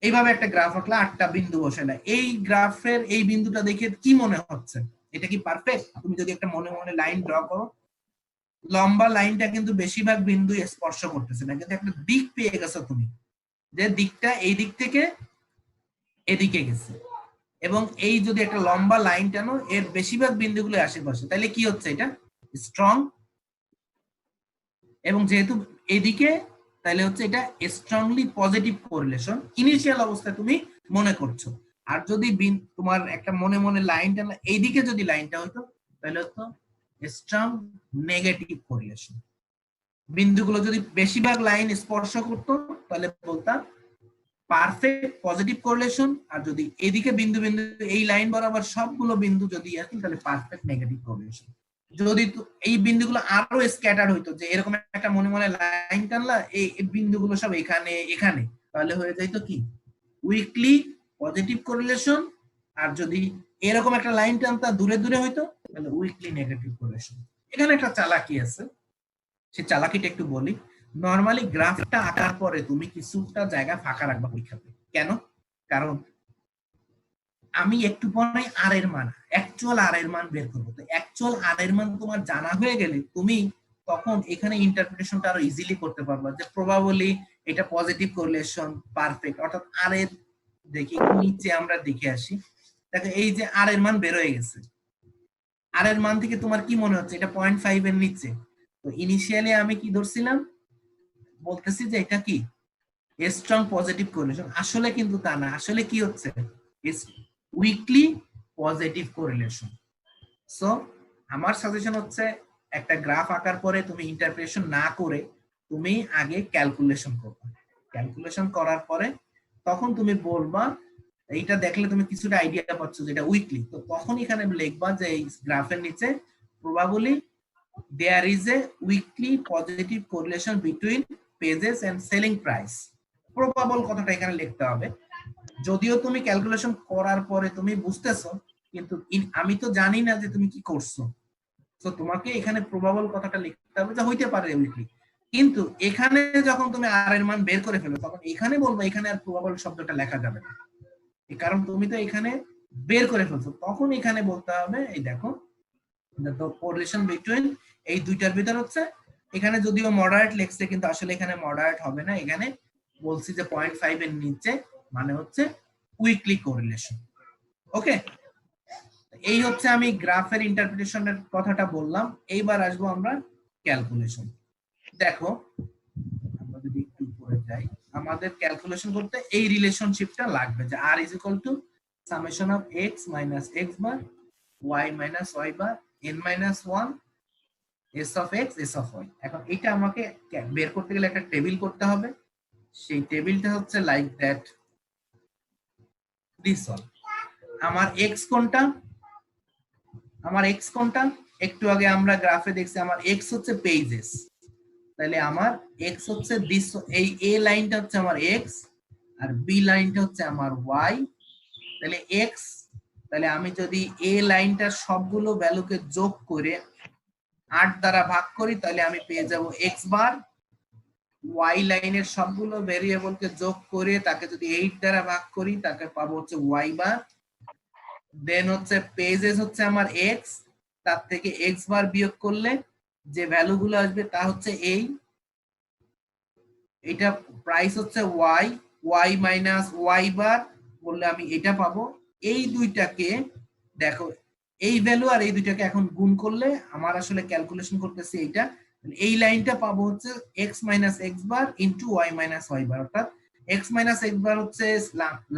A: এইভাবে একটা গ্রাফ আঁকলে 8টা বিন্দু বসালে, এই গ্রাফের এই বিন্দুটা দেখে কি মনে হচ্ছে, এটা কি পারফেক্ট? তুমি যদি একটা মনে মনে লাইন ড্র করো, লম্বা লাইনটা কিন্তু বেশিরভাগ বিন্দু স্পর্শ করতেছে না, কিন্তু একটা দিক পেয়ে গেছো তুমি, যে দিকটা এই দিক থেকে এদিকে গেছে, এবং এই যদি একটা লম্বা লাইন টানো এর বেশিরভাগ বিন্দুগুলো আশেপাশে, তাহলে কি হচ্ছে, এটা স্ট্রং। এবং যেহেতু এদিকে, তাহলে হচ্ছে এটা স্ট্রংলি পজিটিভ কোরিলেশন ইনিশিয়াল অবস্থায় তুমি মনে করছো। আর যদি তোমার একটা মনে মনে লাইনটা এইদিকে যদি লাইনটা হতো, তাহলে হতো স্ট্রং নেগেটিভ কোরিলেশন। বিন্দুগুলো যদি বেশিরভাগ লাইন স্পর্শ করতো তাহলে বলতাম পারফেক্ট পজিটিভ কোরিলেশন, আর যদি এদিকে বিন্দু বিন্দু এই লাইন বরাবর সবগুলো বিন্দু যদি আসে তাহলে পারফেক্ট নেগেটিভ কোরিলেশন। যদি এই বিন্দুগুলো আরো স্ক্যাটার হইতো, যে এরকম একটা মনে মনে লাইন টানলা এই বিন্দুগুলো সব এখানে এখানে, তাহলে হয়ে যাইতো কি উইকলি পজিটিভ কোরিলেশন। আর যদি এরকম একটা লাইন টানতা দূরে দূরে হইতো তাহলে উইকলি নেগেটিভ কোরিলেশন। এখানে একটা চালাকি আছে, সেই চালাকিটা একটু বলি। নরমালি গ্রাফটা আঁকার পরে তুমি কিছুটা জায়গা ফাঁকা রাখবা পরীক্ষাতে। কেন? কারণ আমি একটু পরে আর এর মান, অ্যাকচুয়াল আর এর মান বের করবো। তো অ্যাকচুয়াল আর এর মান তোমার জানা হয়ে গেলে তুমি তখন এখানে ইন্টারপ্রিটেশনটা আরো ইজিলি করতে পারবা, যে প্রবাবলি এটা পজিটিভ কোরিলেশন পারফেক্ট, অর্থাৎ আর এর দেখি নিচে আমরা দেখে আসি। দেখো এই যে আর এর মান বের হয়ে গেছে, আর এর মান থেকে তোমার কি মনে হচ্ছে এটা 0.5 এর নিচে। তো ইনিশিয়ালি আমি কি ধরছিলাম, বলতেছি যে এটা কি স্ট্রং পজিটিভ কোরিলেশন, আসলে কিন্তু তা না। আসলে কি হচ্ছে উইকলি পজিটিভ কোরিলেশন। সো আমার সাজেশন হচ্ছে একটা গ্রাফ আঁকার পরে তুমি ইন্টারপ্রিটেশন না করে তুমি আগে ক্যালকুলেশন করবে। ক্যালকুলেশন করার পরে তখন তুমি বলবা, এইটা দেখলে তুমি কিছুটা আইডিয়া পাচ্ছ যে এটা উইকলি, তো তখন এখানে লিখবা যে এই গ্রাফের নিচে probably there is a weekly positive correlation between pages and selling price. Probable কথাটা এখানে লিখতে হবে। যদিও তুমি ক্যালকুলেশন করার পরে তুমি বুঝতেছো, কিন্তু আমি তো জানি না যে তুমি কি করছো, তো তোমাকে এখানে প্রবাবল কথাটা লিখতে হবে, যে হইতে পারে উইকলি। কিন্তু এখানে যখন তুমি আর এর মান বের করে ফেলো তখন এখানে বলবো এখানে আর প্রবাবল শব্দটা লেখা যাবে না, কারণ তুমি তো এখানে বের করে ফেলছো। তখন এখানে বলতে হবে এই দেখো the correlation between এই দুইটার ভিতর হচ্ছে, এখানে যদিও মডারেট লেখছে কিন্তু আসলে এখানে মডারেট হবে না, এখানে বলছি যে 0.5 এর নিচে, মানে হচ্ছে উইকলি কোরিলেশন। ওকে, এই হচ্ছে আমি গ্রাফের ইন্টারপ্রিটেশনের কথাটা বললাম। এইবার আসবো আমরা ক্যালকুলেশন। দেখো আমরা যদি একটু উপরে যাই, আমাদের ক্যালকুলেশন করতে এই রিলেশনশিপটা লাগবে, যে r is equal to summation of x minus x bar y minus y bar n minus 1 s of x s of y। এখন এটা আমাকে বের করতে গেলে একটা টেবিল করতে হবে। সেই টেবিলটা হচ্ছে লাইক দ্যাট, দিস ওয়ান। আমার x কোনটা, আমার x কোনটা, একটু আগে আমরা গ্রাফে দেখছি আমার x হচ্ছে পেজেস, তাহলে আমার x হচ্ছে দিস, এই a লাইনটা হচ্ছে আমার x আর b লাইনটা হচ্ছে আমার y। তাহলে x, তাহলে আমি যদি a লাইনটার সবগুলো ভ্যালুকে যোগ করে 8 দ্বারা ভাগ করি তাহলে আমি পেয়ে যাব x বার। y লাইনের সবগুলো ভেরিয়েবলকে যোগ করে তাকে যদি 8 দ্বারা ভাগ করি তাকে পাবো হচ্ছে y বার। দেন হচ্ছে পেজেস হচ্ছে আমার x, তার থেকে x বার বিয়োগ করলে যে ভ্যালুগুলো আসবে তা হচ্ছে এইটা প্রাইস হচ্ছে y, y মাইনাস y বার বললে আমি এটা পাবো। এই দুইটাকে দেখো, এই ভ্যালু আর এই দুইটাকে এখন গুণ করলে আমার আসলে ক্যালকুলেশন করতেছি এইটা, এই লাইনটা পাবো হচ্ছে x মাইনাস x বার ইন্টু y মাইনাস y বার, অর্থাৎ x মাইনাস x বার হচ্ছে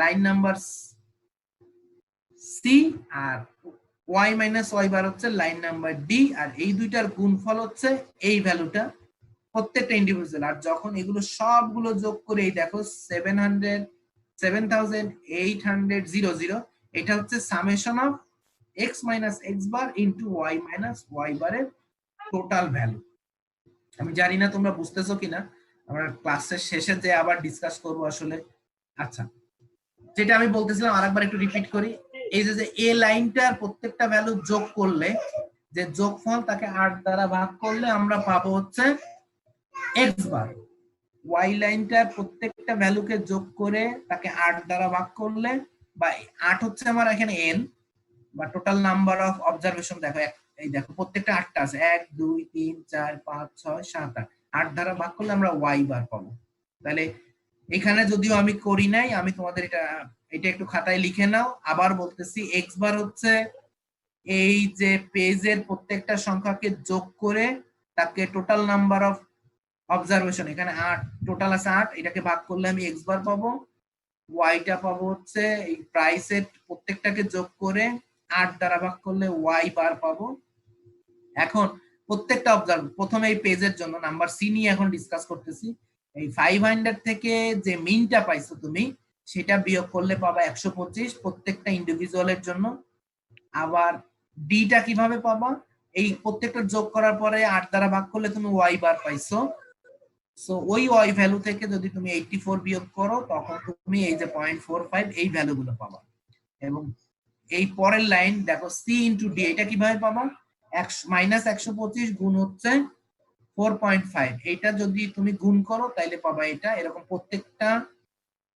A: লাইন নাম্বার c আর y মাইনাস y বার হচ্ছে লাইন নাম্বার d, আর এই দুইটার গুণফল হচ্ছে এই ভ্যালুটা প্রত্যেকটা ইন্ডিভিজুয়াল। আর যখন এগুলো সবগুলো যোগ করে এই দেখো 7800 এটা হচ্ছে summation of x minus x bar into y minus y বারের টোটাল ভ্যালু। আমি জানি না তোমরা বুঝতেছো কিনা, আমরা ক্লাসের শেষে যে আবার ডিসকাস করব আসলে। আচ্ছা, যেটা আমি বলতেছিলাম আরেকবার একটু রিপিট করি, এই যে এ লাইনটার প্রত্যেকটা ভ্যালু যোগ করলে যে যোগফল তাকে 8 দ্বারা ভাগ করলে আমরা পাবো হচ্ছে x বার। y লাইনটার প্রত্যেকটা ভ্যালুকে যোগ করে তাকে 8 দ্বারা ভাগ করলে, বা 8 হচ্ছে আমার এখানে n বা টোটাল নাম্বার অফ অবজারভেশন। দেখো এই দেখো প্রত্যেকটা 8টা আছে, 1 2 3 4 5 6 7 8, 8 দ্বারা ভাগ করলে আমরা y বার পাবো। তাহলে এখানে যদিও আমি করি নাই, আমি তোমাদের এটা একটু খাতায় লিখে নাও। আবার বলতেছি, x বার হচ্ছে এই যে পেজের প্রত্যেকটা সংখ্যাকে যোগ করে তাকে টোটাল নাম্বার অফ অবজারভেশন, এখানে 8 টোটাল আছে 8, এটাকে ভাগ করলে আমি x বার পাবো। ওয়াইটা পাবো হচ্ছে এই প্রাইসের প্রত্যেকটাকে যোগ করে 8 দ্বারা ভাগ করলে y বার পাবো। এখন প্রত্যেকটা অবজার্ভ, প্রথমে এই পেজের জন্য নাম্বার সি নিয়ে এখন ডিসকাস করতেছি। এই 500 থেকে যে মিনটা পাইছো তুমি, সেটা বিয়োগ করলে পাবা 125 প্রত্যেকটা ইন্ডিভিজুয়ালের জন্য। আবার ডিটা কিভাবে পাবা, এই প্রত্যেকটা যোগ করার পরে 8 দ্বারা ভাগ করলে তুমি y বার পাইছো। সো ওই y ভ্যালু থেকে যদি তুমি 84 বিয়োগ করো, তখন তুমি এই যে 0.45 এই ভ্যালুগুলো পাবা। এবং এই পরের লাইন দেখো, c ইনটু d, এটা কিভাবে পাবা, -125 গুণ হচ্ছে 4.5, এটা যদি তুমি গুণ করো তাহলে পাবা এটা। এরকম প্রত্যেকটা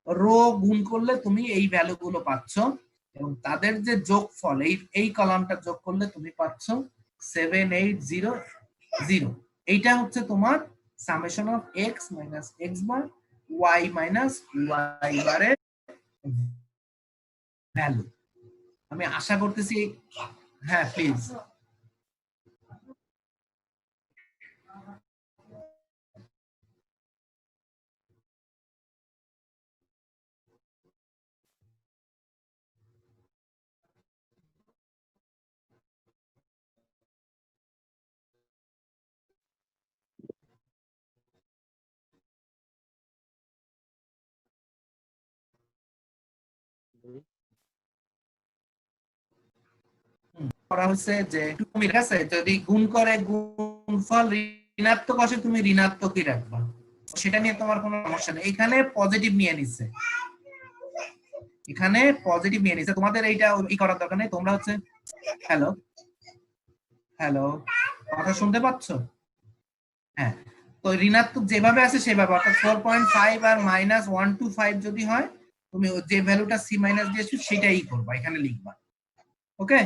A: রো গুণ করলে তুমি এই ভ্যালুগুলো পাচ্ছ, এবং তাদের যে যোগফল এই কলামটা যোগ করলে তুমি পাচ্ছ 7800। এইটা হচ্ছে তোমার summation of x minus x bar y minus y বারের ভ্যালু। আমি আশা করতেছি, হ্যাঁ প্লিজ। করা হচ্ছে যে ঠিক আছে, যদি গুণ করে গুণফল ঋণাত্মক আসে তুমি ঋণাত্মকই রাখবা, সেটা নিয়ে তোমার কোনো সমস্যা নেই। এখানে পজিটিভ নিয়ে নিচ্ছে, এখানে পজিটিভ নিয়ে নিচ্ছে, তোমাদের এইটা ই করার দরকার নেই। তোমরা হচ্ছে হ্যালো হ্যালো কথা শুনতে পাচ্ছ? হ্যাঁ, তো ঋণাত্মক যেভাবে আছে সেভাবে, অর্থাৎ 4.5 আর -125 যদি হয়, তুমি যে ভ্যালুটা সি মাইনাস দিয়েছো সেটাই করবা, এখানে লিখবা। ওকে,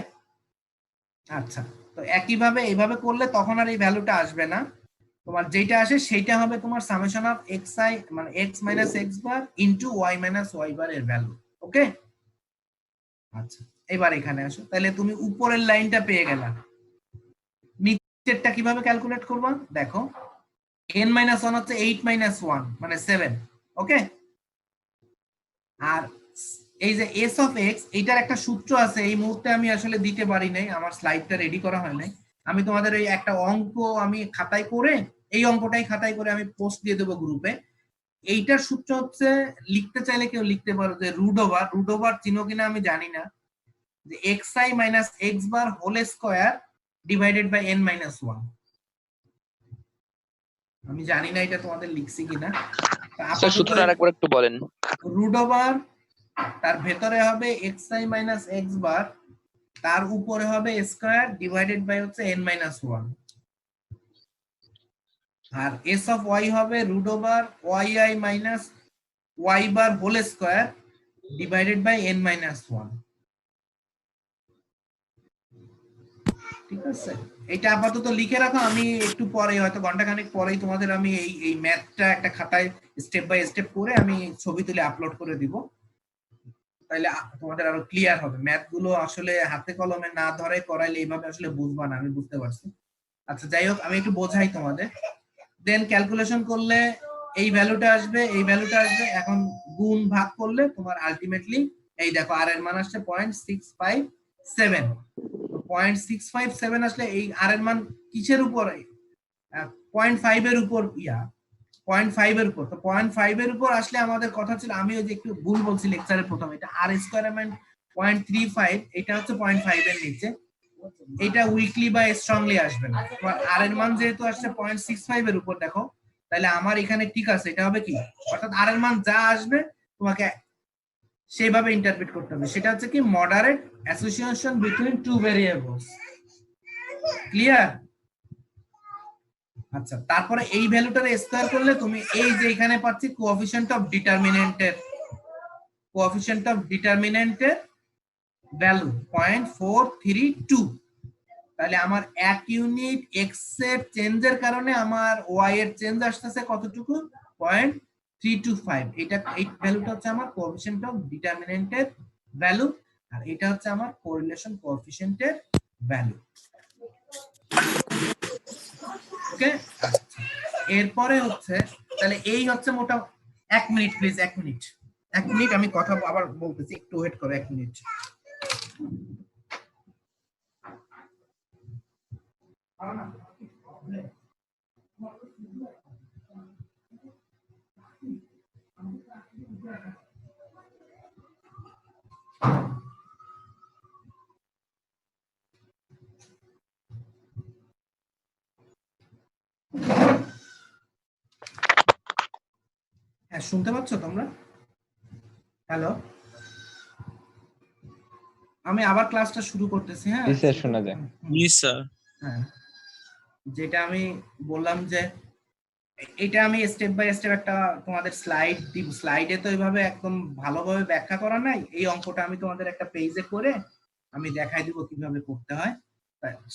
A: আচ্ছা। তো একইভাবে এইভাবে করলে তখন আর এই ভ্যালুটা আসবে না, তোমার যেটা আসে সেটা হবে তোমার সামেশন অফ xi মানে x মাইনাস x বার ইনটু y মাইনাস y বার এর ভ্যালু। ওকে, আচ্ছা এবার এখানে আসো, তাহলে তুমি উপরের লাইনটা পেয়ে গেলা। নিচেরটা কিভাবে ক্যালকুলেট করবা দেখো, n মাইনাস 1 হচ্ছে 8 মাইনাস 1 মানে 7। ওকে, আর এই যে s অফ x, এটার একটা সূত্র আছে, এই মুহূর্তে আমি আসলে দিতে পারি নাই, আমার স্লাইডটা রেডি করা হয় নাই। আমি তোমাদের ওই একটা অঙ্ক আমি খাতায় করে, এই অঙ্কটাই খাতায় করে আমি পোস্ট দিয়ে দেবো গ্রুপে। এইটার সূত্র হচ্ছে, লিখতে চাইলে কেউ লিখতে পারো যে রুট ওভার চিহ্ন কিনা আমি জানি না, যে xi minus x bar whole square divided by n minus 1। আমি জানি না এটা তোমাদের লিখছি কিনা।
C: স্যার সূত্রটা আরেকবার একটু বলেন।
A: রুট ওভার, তার ভেতরে হবে xi মাইনাস x বার, তার উপরে হবে স্কয়ার ডিভাইডেড বাই হচ্ছে n মাইনাস 1, আর s অফ y হবে root over yi minus y bar whole square divided by n minus 1। ঠিক আছে, এটা আপাতত লিখে রাখো, আমি একটু পরে হয়তো ঘন্টাখানেক পরেই তোমাদের আমি এই ম্যাথটা একটা খাতায় স্টেপ বাই স্টেপ করে আমি ছবি তুলে আপলোড করে দিব, তাহলে তোমাদের আরো ক্লিয়ার হবে। ম্যাথ গুলো আসলে হাতে কলমে না ধরে করাইলে এইভাবে আসলে বুঝবা না, আমি বুঝতে পারছি। আচ্ছা যাই হোক, আমি একটু বোঝাই তোমাদের। দেন ক্যালকুলেশন করলে এই ভ্যালুটা আসবে, এই ভ্যালুটা আসবে, এখন গুণ ভাগ করলে তোমার আলটিমেটলি এই দেখো আর এর মান আসছে 0.657। 0.657 আসলে এই আর এর মান কিসের উপর, 0.5 এর উপর, 0.5 এর উপর। তো 0.5 এর উপর আসলে আমাদের কথা ছিল, আমি ওই যে একটু ভুল বলছি লেকচারের প্রথমে, এটা আর স্কয়ার মান 0.35, এটা হচ্ছে 0.5 এর নিচে, এটা উইকলি বা স্ট্রংলি আসবে না। তোমার আর এর মান যেহেতু আসছে 0.65 এর উপর দেখো, তাহলে আমার এখানে ঠিক আছে, এটা হবে কি, অর্থাৎ আর এর মান যা আসবে তোমাকে সেইভাবে ইন্টারপ্রেট করতে হবে। সেটা হচ্ছে কি, moderate association between two variables. Clear? আচ্ছা, তারপরে এই ভ্যালুটারে স্কয়ার করলে তুমি এই যে এখানে পাচ্ছি কোএফিশিয়েন্ট অফ ডিটারমিনেন্টের ভ্যালু 0.432। তাহলে আমার 1 ইউনিট এক্স এর চেঞ্জের কারণে আমার ওয়াই এর চেঞ্জ আসতেছে কতটুকু? 0.325। এটা এই ভ্যালুটা হচ্ছে আমার কোএফিশিয়েন্ট অফ ডিটারমিনেন্টের ভ্যালু, আর এটা হচ্ছে আমার কোরিলেশন কোএফিশিয়েন্টের ভ্যালু। ওকে, এরপরে হচ্ছে তাহলে এই হচ্ছে মোটা 1 মিনিট প্লিজ, 1 মিনিট আমি কথা আবার বলতেছি, একটু ওয়েট করো 1 মিনিট। হ্যাঁ, শুনতে পাচ্ছ তোমরা? হ্যালো, আমি আবার ক্লাসটা শুরু করতেছি। হ্যাঁ
B: জি স্যার, শোনা যায়।
D: জি স্যার।
A: হ্যাঁ, যেটা আমি বললাম যে এটা আমি স্টেপ বাই স্টেপ একটা তোমাদের স্লাইড দিব। স্লাইডে তো এইভাবে একদম ভালোভাবে ব্যাখ্যা করা নাই, এই অঙ্কটা আমি তোমাদের একটা পেজে করে আমি দেখাই দিব কিভাবে করতে হয়।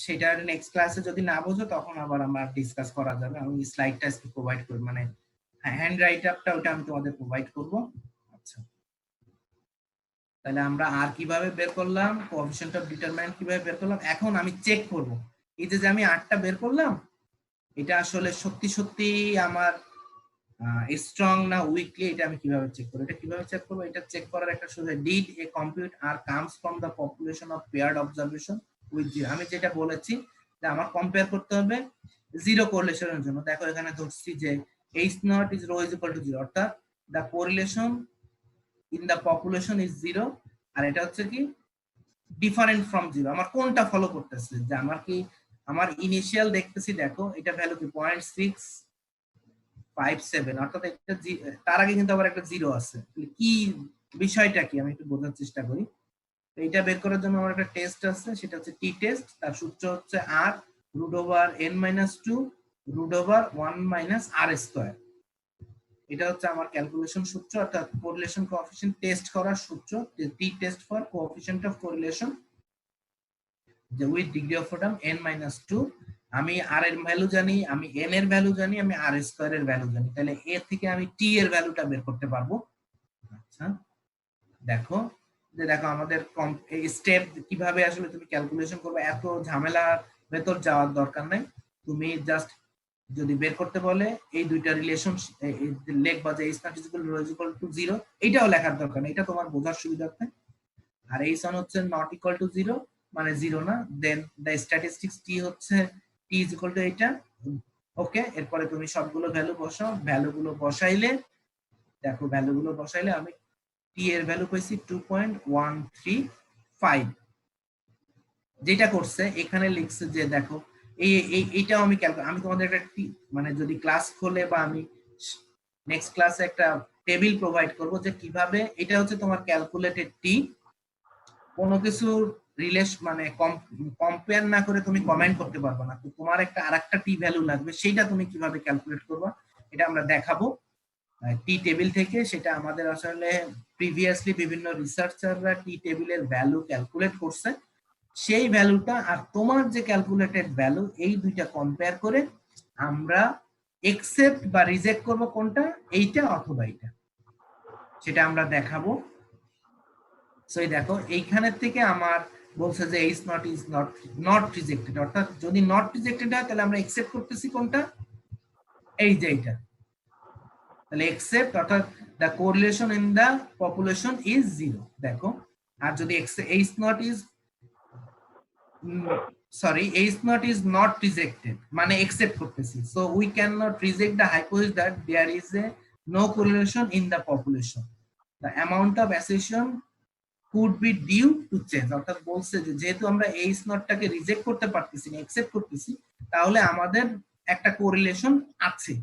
A: সেটা নেক্সট ক্লাসে যদি না বোঝো তখন আবার আমরা ডিসকাস করা যাবে। আমি স্লাইডটা প্রোভাইড করি, মানে হ্যান্ড রাইট আপটা ওটা আমি তোমাদের প্রোভাইড করব। আচ্ছা, তাহলে আমরা আর কিভাবে বের করলাম, কোএফিশিয়েন্ট অফ ডিটারমিনেন্ট কিভাবে বের করলাম। এখন আমি চেক করব এই যে আমি 8টা বের করলাম, এটা আসলে সত্যি সত্যি আমার স্ট্রং না উইকলি, এটা আমি কিভাবে চেক করব? এটা কিভাবে চেক করব? এটা চেক করার একটা সুবিধা, did a compute R comes from the population of paired observation with zero. আমি যেটা বলেছি যে আমার কম্পেয়ার করতে হবে জিরো কোরিলেশনের জন্য। দেখো এখানে ধরছি যে H naught is rho is equal to zero, অর্থাৎ the correlation in the population is zero. আর এটা হচ্ছে কি ডিফারেন্ট ফ্রম জিরো, আমার কোনটা ফলো করতেছে, যে আমার কি আমার ইনিশিয়াল দেখতেছি, দেখো এটা ভ্যালু কি 0.657, অর্থাৎ একটা তার আগে কিন্তু আবার একটা জিরো আছে। কি বিষয়টা কি আমি একটু বোঝার চেষ্টা করি। তো এটা বের করার জন্য আমার একটা টেস্ট আছে, সেটা হচ্ছে টি টেস্ট। তার সূত্র হচ্ছে r √n-2 √1 - r²। এটা হচ্ছে আমার ক্যালকুলেশন সূত্র, অর্থাৎ কোরিলেশন কোএফিশিয়েন্ট টেস্ট করার সূত্র। T test for coefficient of correlation যে with degree of freedom n-2। আমি r এর ভ্যালু জানি, আমি n এর ভ্যালু জানি, আমি r² এর ভ্যালু জানি, তাহলে a থেকে আমি t এর ভ্যালুটা বের করতে পারবো। আচ্ছা, দেখো যে দেখো আমাদের স্টেপ কিভাবে আসলে তুমি ক্যালকুলেশন করবে, এত ঝামেলার ভেতর যাওয়ার দরকার নাই। তুমি জাস্ট যদি বের করতে বলে এই দুইটা রিলেশন লিখবা যে h not is equal two 0, এইটাও লেখার দরকার নেই, এটা তোমার বোঝার সুবিধার্থে। আর h1 হচ্ছে নট ইকুয়াল টু 0 মানে 0 না, দেন দ্য স্ট্যাটিস্টিক্স t হচ্ছে t ইজ ইকুয়াল টু এটা। ওকে, এরপরে তুমি সবগুলো ভ্যালু বসাও, ভ্যালুগুলো বসাইলে দেখো ভ্যালুগুলো বসাইলে আমি t এর ভ্যালু পাইছি 2.135। যেটা করছে এখানে লিখছে যে দেখো এইটাও আমি তোমাদের একটা মানে যদি ক্লাস খোলে বা আমি নেক্সট ক্লাসে একটা টেবিল প্রোভাইড করব যে কিভাবে, এটা হচ্ছে তোমার ক্যালকুলেটেড টি। কোনো কিছু রিলেশন মানে কম্পেয়ার না করে তুমি কমেন্ট করতে পারবে না, তো তোমার একটা আরেকটা টি ভ্যালু লাগবে, সেইটা তুমি কিভাবে ক্যালকুলেট করবা এটা আমরা দেখাবো টি টেবিল থেকে। সেটা আমাদের আসলে প্রিভিয়াসলি বিভিন্ন রিসার্চাররা টি টেবিলের ভ্যালু ক্যালকুলেট করছে, সেই ভ্যালুটা আর তোমার যে ক্যালকুলেটেড ভ্যালু, এই দুইটা কম্পেয়ার করে আমরা একসেপ্ট বা রিজেক্ট করব কোনটা, এইটা অথবা এইটা, সেটা আমরা দেখাবো। সো দেখো এইখানের থেকে আমার বলছে যে H naught is not rejected, অর্থাৎ যদি নট রিজেক্টেড হয় তাহলে আমরা একসেপ্ট করতেছি কোনটা, এই যে এইটা। তাহলে একসেপ্ট অর্থাৎ the correlation in the population is 0, দেখো। আর যদি H naught is H naught is not rejected মানে accept করতেছি, so we cannot reject the hypothesis that there is a no correlation in the population. The amount of assertion could be due to change, অর্থাৎ বলছে যে যেহেতু আমরা H naught টাকে reject করতে পারতেছি না, accept করতেছি, তাহলে আমাদের একটা কোরিলেশন আছে।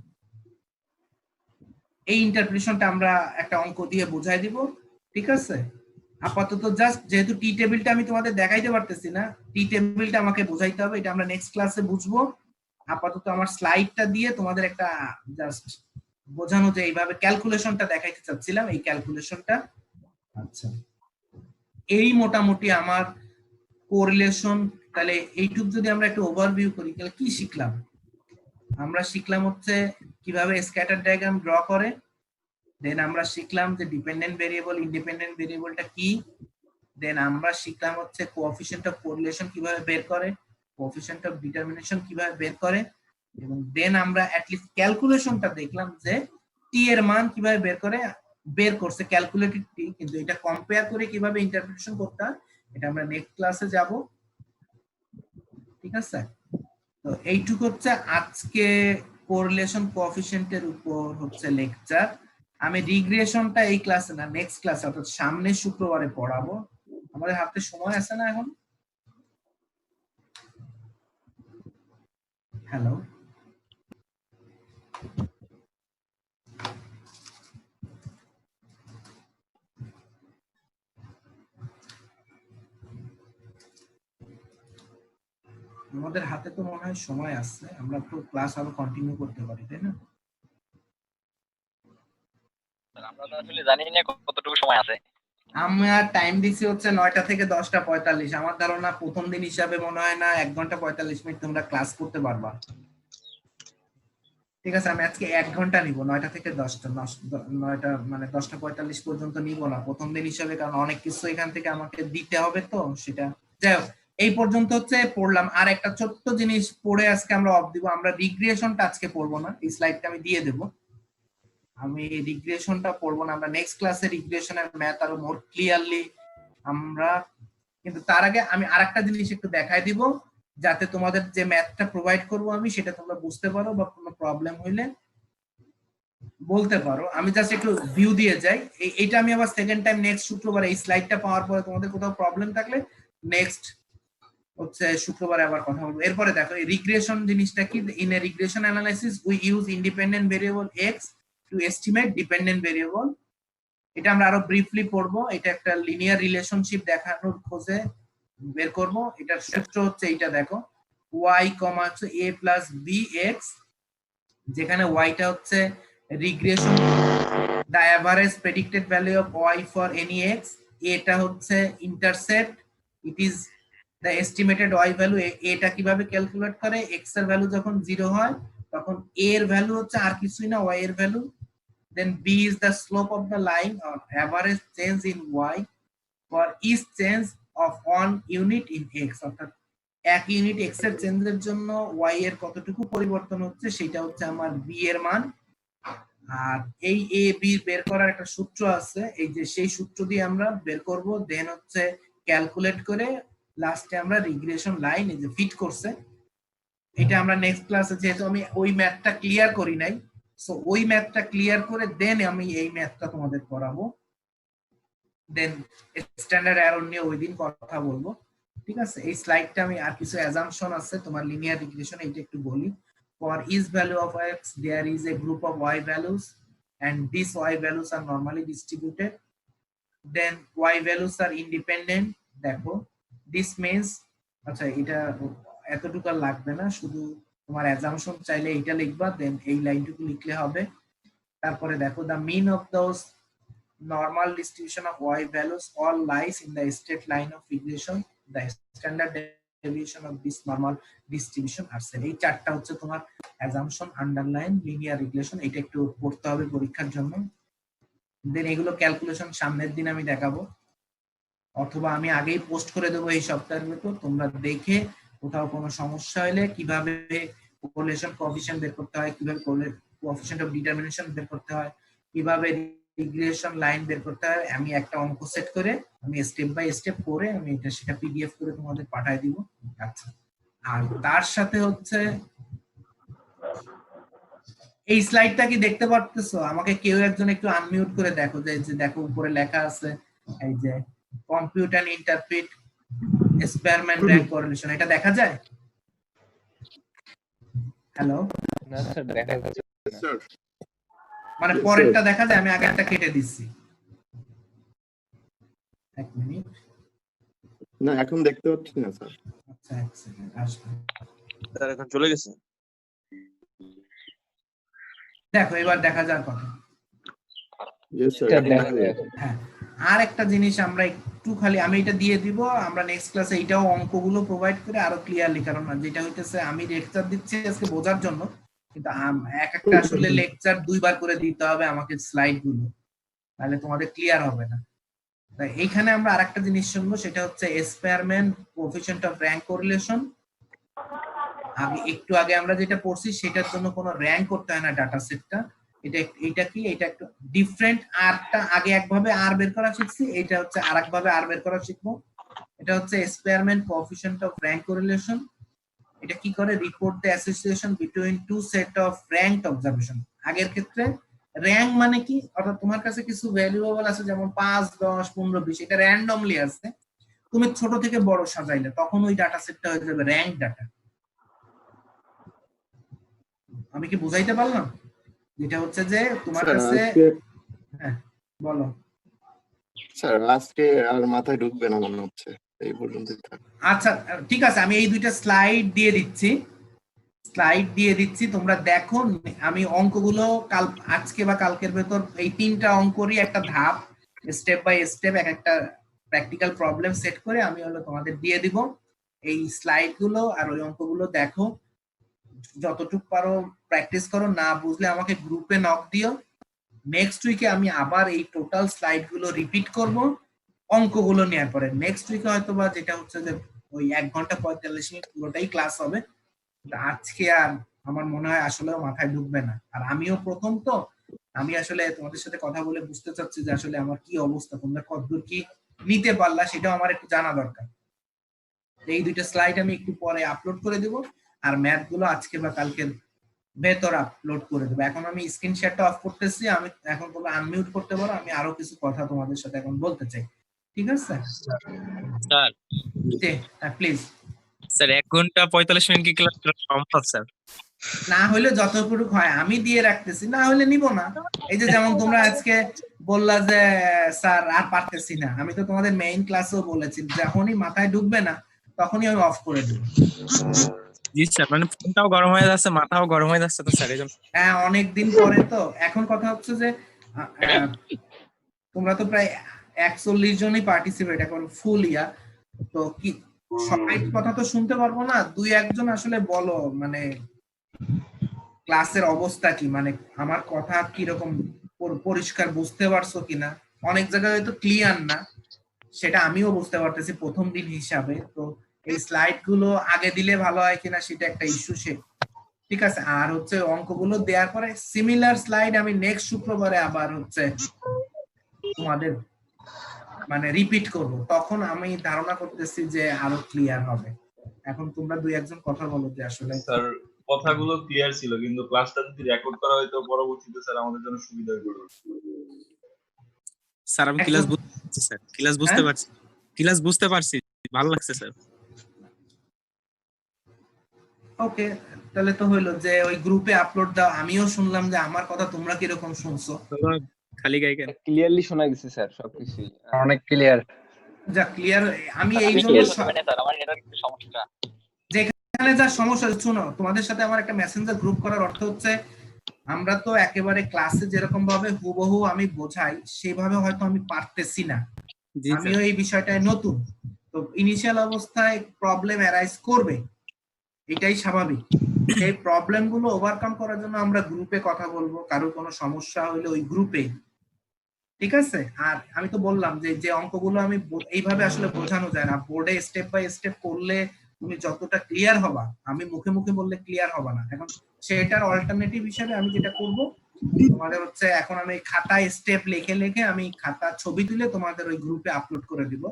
A: এই ইন্টারপ্রিটেশনটা আমরা একটা অঙ্ক দিয়ে বোঝাই দিব, ঠিক আছে? আপাতত জাস্ট যেহেতু টি টেবিলটা আমি তোমাদের দেখাইতে পারতেছি না, টি টেবিলটা আমাকে বোঝাইতে হবে, এটা আমরা নেক্সট ক্লাসে বুঝবো। আপাতত আমার স্লাইডটা দিয়ে তোমাদের একটা জাস্ট বোঝানো যে এইভাবে ক্যালকুলেশনটা দেখাইতে চাচ্ছিলাম, এই ক্যালকুলেশনটা। আচ্ছা, এই মোটামুটি আমার কোরিলেশন। তাহলে এইটুক যদি আমরা একটু ওভারভিউ করি, তাহলে কি শিখলাম? আমরা শিখলাম হচ্ছে কিভাবে স্ক্যাটার ডায়াগ্রাম ড্র করে, দেন আমরা শিখলাম যে ডিপেন্ডেন্ট ভেরিয়েবল ইন্ডিপেন্ডেন্ট ভেরিয়েবলটা কি, দেন আমরা শিখলাম হচ্ছে কোএফিশিয়েন্ট অফ কোরিলেশন কিভাবে বের করে, কোএফিশিয়েন্ট অফ ডিটারমিনেশন কিভাবে বের করে, এবং দেন আমরা অ্যাটলিস্ট ক্যালকুলেশনটা দেখলাম যে টি এর মান কিভাবে বের করছে ক্যালকুলেটেড টি, কিন্তু এটা কম্পেয়ার করে কিভাবে ইন্টারপ্রিটেশন করতে হয় এটা আমরা নেক্সট ক্লাসে যাব। ঠিক আছে, তো এইটুকু হচ্ছে আজকে কোরিলেশন কোএফিশিয়েন্টের উপর হচ্ছে লেকচার। আমি রিগ্রেশনটা এই ক্লাসে না, নেক্সট ক্লাসে অর্থাৎ সামনের শুক্রবারে পড়াবো। আমাদের হাতে সময় আছে না এখন? হ্যালো, আমাদের হাতে তো মনে হয় সময় আছে, আমরা তো ক্লাস আরো কন্টিনিউ করতে পারি, তাই না?
C: আমরা তো আসলে জানি না কতটুকু সময় আছে।
A: আমরা টাইম দিছি হচ্ছে 9টা থেকে 10টা 45। আমার ধারণা প্রথম দিন হিসাবে মনে হয় না 1 ঘন্টা 45 মিনিট তোমরা ক্লাস করতে পারবা। ঠিক আছে, আমি আজকে 1 ঘন্টা নিব, 9টা থেকে 10টা, 9টা মানে 10টা 45 পর্যন্ত নিব না প্রথম দিন হিসাবে, কারণ অনেক কিছু এখান থেকে আমাকে দিতে হবে, তো সেটা যাই হোক। এই পর্যন্ত হচ্ছে পড়লাম। আর একটা ছোট্ট জিনিস পড়ে আজকে আমরা অফ দিব, আমরা রিগ্রেশনটা আজকে পড়বো না, এই স্লাইডটা আমি দিয়ে দেব। আমি রিগ্রেশনটা পড়বো না, আমরা নেক্সট ক্লাসে রিগ্রেশনের ম্যাথ আরো মোর ক্লিয়ারলি আমরা, কিন্তু তার আগে আমি আরেকটা জিনিস একটু দেখাই দিব, যাতে তোমাদের যে ম্যাথটা প্রোভাইড করব আমি সেটা তোমরা বুঝতে পারো বা কোনো প্রবলেম হইলে বলতে পারো। আমি জাস্ট একটু ভিউ দিয়ে যাই। এইটা আমি আবার সেকেন্ড টাইম নেক্সট শুক্রবার এই স্লাইডটা পাওয়ার পরে তোমাদের কোথাও প্রবলেম থাকলে নেক্সট হচ্ছে শুক্রবারে আবার কথা বলবো। এরপরে দেখো এই রিগ্রেশন জিনিসটা কি। In a regression analysis we use independent variable X to estimate dependent variable. এটা আমরা আরো ব্রিফলি পড়বো। এটা একটা লিনিয়ার রিলেশনশিপ দেখানোর খোঁজে বের করব। এটার সূত্র হচ্ছে এইটা দেখো, y হচ্ছে a প্লাস বি এক্স, যেখানে yটা হচ্ছে regression the average predicted value of y for any x, এটা হচ্ছে intercept, it is the estimated y value। এটা কিভাবে ক্যালকুলেট করে, x এর ভ্যালু যখন 0 হয় তখন a এর ভ্যালু হচ্ছে আর কিছুই না y এর value, then b is the slope of the line or average change in y for each change of 1 unit in x, অর্থাৎ 1 ইউনিট x এর চেঞ্জের জন্য y এর কতটুকু পরিবর্তন হচ্ছে সেটা হচ্ছে আমার b এর মান। আর এই a b বের করার একটা সূত্র আছে, এই যে সেই সূত্র দিয়ে আমরা বের করব, দেন হচ্ছে ক্যালকুলেট করে লাস্টে আমরা রিগ্রেশন লাইন এই যে ফিট করছে। এটা আমরা নেক্সট ক্লাসে, যেহেতু আমি ওই ম্যাথটা ক্লিয়ার করি নাই, সো ওই ম্যাথটা ক্লিয়ার করে দেন আমি এই ম্যাথটা তোমাদের করাবো, দেন স্ট্যান্ডার্ড এরর নিয়ে ওই দিন কথা বলবো। ঠিক আছে, এই স্লাইডটা আমি আর কিছু অ্যাজাম্পশন আছে তোমার লিনিয়ার রিগ্রেশন, এটা একটু বলি। For each value of x there is a group of y values and these y values are normally distributed, then y values are independent। দেখো this means, আচ্ছা এটা এতটুকু লাগবে না, শুধু তোমার অ্যাজাম্পশন চাইলে এটা লিখবা, দেন এই লাইনটুকু লিখলে হবে। তারপরে দেখো the mean of those normal distribution of y values all lies in the straight line of regression, the standard deviation of this normal distribution are set। এই চারটা হচ্ছে তোমার assumption, underline, linear regression, এটা একটু পড়তে হবে পরীক্ষার জন্য। দেন এগুলো ক্যালকুলেশন সামনের দিন আমি দেখাবো, অথবা আমি আগেই পোস্ট করে দেবো এই সপ্তাহের ভেতর। তোমরা দেখে কোথাও কোনো সমস্যা হলে কিভাবে কোরিলেশন কোএফিশিয়েন্ট বের করতে হয়, কিভাবে কোএফিশিয়েন্ট অফ ডিটারমিনেশন বের করতে হয়, কিভাবে রিগ্রেশন লাইন বের করতে হয়, আমি একটা অঙ্ক সেট করে আমি স্টেপ বাই স্টেপ করে আমি এটা সেটা পিডিএফ করে তোমাদের পাঠিয়ে দিব। আচ্ছা, আর তার সাথে হচ্ছে এই স্লাইডটা কি দেখতে পারতেছো? আমাকে কেউ একজন একটু আনমিউট করে দেখো, যে দেখো উপরে লেখা আছে এই যে compute and interpret Spearman rank correlation, এটা দেখা যায়? হ্যালো,
B: না স্যার দেখা যাচ্ছে না।
A: মানে পরেরটা দেখা যায়, আমি আগেরটা কেটে দিচ্ছি। এক মিনিট,
D: না এখন দেখতে পাচ্ছি না স্যার।
A: আচ্ছা এক সেকেন্ড আসবে।
E: স্যার এখন চলে গেছে।
A: দেখো এবার দেখা যাক কথা।
D: ইয়েস স্যার,
B: স্যার
D: এখন
B: দেখা
D: দেখা যাচ্ছে।
A: হ্যাঁ, আর একটা জিনিস আমরা একটু খালি আমি এটা দিয়ে দিব, আমরা নেক্সট ক্লাসে এইটাও অঙ্কগুলো প্রোভাইড করে আরো ক্লিয়ারলি, কারণ যেটা হইতেছে আমি লেকচার দিচ্ছি আজকে বোঝার জন্য, কিন্তু এক একটা আসলে লেকচার দুইবার করে দিতে হবে আমাকে স্লাইড গুলো, তাহলে তোমাদের ক্লিয়ার হবে না। তাই এইখানে আমরা আরেকটা জিনিস শুনবো, সেটা হচ্ছে Spearman coefficient of rank correlation. একটু আগে আমরা যেটা পড়ছি সেটার জন্য কোনো র্যাঙ্ক করতে হয় না ডাটা সেটটা। এটা কি, এটা একটু ডিফারেন্ট। আরটা আগে একভাবে আর বের করা শিখছি, এটা হচ্ছে আরেকভাবে আর বের করা শিখবো। এটা হচ্ছে Spearman coefficient of rank correlation. এটা কি করে, report the association between two set of ranked observation. আগের ক্ষেত্রে র্যাঙ্ক মানে কি, অর্থাৎ তোমার কাছে কিছু ভ্যালুয়েবল আছে যেমন 5, 10, 15, 20, এটা র্যান্ডমলি আছে, তুমি ছোট থেকে বড় সাজাইলে তখন ওই ডাটা সেটটা হয়ে যাবে র্যাঙ্ক ডাটা। আমি কি বুঝাইতে পারলাম? যেটা হচ্ছে যে তোমার
D: স্যার
A: কাছে,
D: আজকে
A: হ্যাঁ বলো।
D: স্যার আজকে আর মাথায় ঢুকবে না মনে হচ্ছে, এই পর্যন্তই থাক।
A: আচ্ছা ঠিক আছে, আমি এই দুইটা স্লাইড দিয়ে দিচ্ছি, তোমরা দেখো। আমি অঙ্কগুলো আজকে বা কালকের ভেতর এই 3টা অঙ্করই একটা ধাপ, স্টেপ বাই স্টেপ এক একটা প্র্যাকটিক্যাল প্রবলেম সেট করে আমি তোমাদের দিয়ে দিব। এই স্লাইড গুলো আর ওই অঙ্কগুলো দেখো, যতটুকু পারো প্র্যাকটিস করো, না বুঝলে আমাকে গ্রুপে নক দিও। নেক্সট উইকে আমি আবার এই টোটাল স্লাইড গুলো রিপিট করব অঙ্কগুলো নেওয়ার পরে। নেক্সট উইকে হয়তো বা যেটা হচ্ছে যে ওই 1 ঘন্টা 45 মিনিট পুরোটাই ক্লাস হবে। আজকে আর আমার মনে হয় আসলে মাথায় ঢুকবে না। আর আমিও প্রথম, তো আমি আসলে তোমাদের সাথে কথা বলে বুঝতে চাচ্ছি যে আসলে আমার কি অবস্থা, তোমরা কতদূর কি নিতে পারলা সেটাও আমার একটু জানা দরকার। এই দুইটা স্লাইড আমি একটু পরে আপলোড করে দেব, আর ম্যাথ গুলো আজকে বা কালকের ভেতর আপলোড করে দেবো। এখন আমি স্ক্রিন শেয়ারটা অফ করতেছি, আমি এখন তোমরা আনমিউট করতে পারো, আমি আরো কিছু কথা তোমাদের সাথে এখন বলতে চাই। ঠিক আছে
E: স্যার
A: প্লিজ।
E: স্যার 1 ঘন্টা 45 মিনিট কি ক্লাস করা সম্ভব স্যার?
A: না হলে যতটুকু হয় আমি দিয়ে রাখতেছি, না হলে নিব না। এই যে যেমন তোমরা আজকে বললা যে স্যার আর পারতেছি না, আমি তো তোমাদের মেইন ক্লাসেও বলেছি যখনই মাথায় ঢুকবে না তখনই আমি অফ করে দেব।
E: জি স্যার, মানে ফোনটাও গরম হয়ে যাচ্ছে, মাথাও গরম হয়ে যাচ্ছে তো স্যার, এইজন্য।
A: হ্যাঁ অনেকদিন পরে তো। এখন কথা হচ্ছে যে তোমরা তো প্রায় 41 জনই পার্টিসিপেট এখন ফুল ইয়ার, তো কি সবাই কথা তো শুনতে পারবো না, 2-1 জন আসলে বলো মানে ক্লাসের অবস্থা কি, মানে আমার কথা কিরকম পরিষ্কার বুঝতে পারছো কিনা। অনেক জায়গায় হয়তো ক্লিয়ার না, সেটা আমিও বুঝতে পারতেছি প্রথম দিন হিসাবে। তো এই স্লাইড গুলো আগে দিলে ভালো হয় কিনা সেটা একটা ইস্যু। ঠিক আছে, আর হচ্ছে অঙ্কগুলো দেওয়ার পরে সিমিলার স্লাইড আমি নেক্সট শুক্রবারে আবার হচ্ছে তোমাদের মানে রিপিট করব, তখন আমি ধারণা করতেছি যে আরো ক্লিয়ার হবে। এখন তোমরা 2-1 জন কথা বলো যে আসলে।
F: স্যার কথাগুলো ক্লিয়ার ছিল, কিন্তু ক্লাসটা যদি রেকর্ড করা হয়তো পরবর্তীতে স্যার আমাদের জন্য সুবিধা হয়ে পড়বে।
E: স্যার আমি ক্লাস বুঝতে পারছি স্যার, ক্লাস বুঝতে পারছি, ভালো লাগছে স্যার।
A: ওকে, তাহলে তো হইলো যে ওই গ্রুপে আপলোড দাও। আমিও শুনলাম যে আমার কথা তোমরা কিরকম শুনছো।
E: খালি গায়ে কেন?
B: ক্লিয়ারলি শোনা গেছে স্যার সবকিছুই।
C: অনেক ক্লিয়ার।
A: যা ক্লিয়ার, আমি এই
C: আমি
A: জন্য
C: ক্লিয়ার করতে পারি না স্যার, আমার নেটওয়ার্ক একটু সমস্যা।
A: যেখানে যা সমস্যা, শুনো তোমাদের সাথে আমার একটা মেসেঞ্জার গ্রুপ করার অর্থ হচ্ছে আমরা তো একেবারে ক্লাসে যেরকম ভাবে হুবহু আমি বোঝাই সেভাবে হয়তো আমি পারতেছি না, আমিও এই বিষয়টায় নতুন। তো ইনিশিয়াল অবস্থায় প্রবলেম অ্যারাইজ করবে, এটাই স্বাভাবিক। এই প্রবলেম গুলো ওভারকাম করার জন্য আমরা গ্রুপে কথা বলবো, কারোর কোনো সমস্যা হলে ওই গ্রুপে। ঠিক আছে, আর আমি তো বললাম যে যে অঙ্কগুলো আমি এইভাবে আসলে বোঝানো যায় না, বোর্ডে স্টেপ বাই স্টেপ করলে তুমি যতটা ক্লিয়ার হবা, আমি মুখে মুখে বললে ক্লিয়ার হবা না। এখন সেটার অল্টারনেটিভ হিসেবে আমি যেটা করব, তোমাদের হচ্ছে এখন আমি খাতায় স্টেপ লিখে লিখে আমি খাতা ছবি তুলে তোমাদের ওই গ্রুপে আপলোড করে দিব।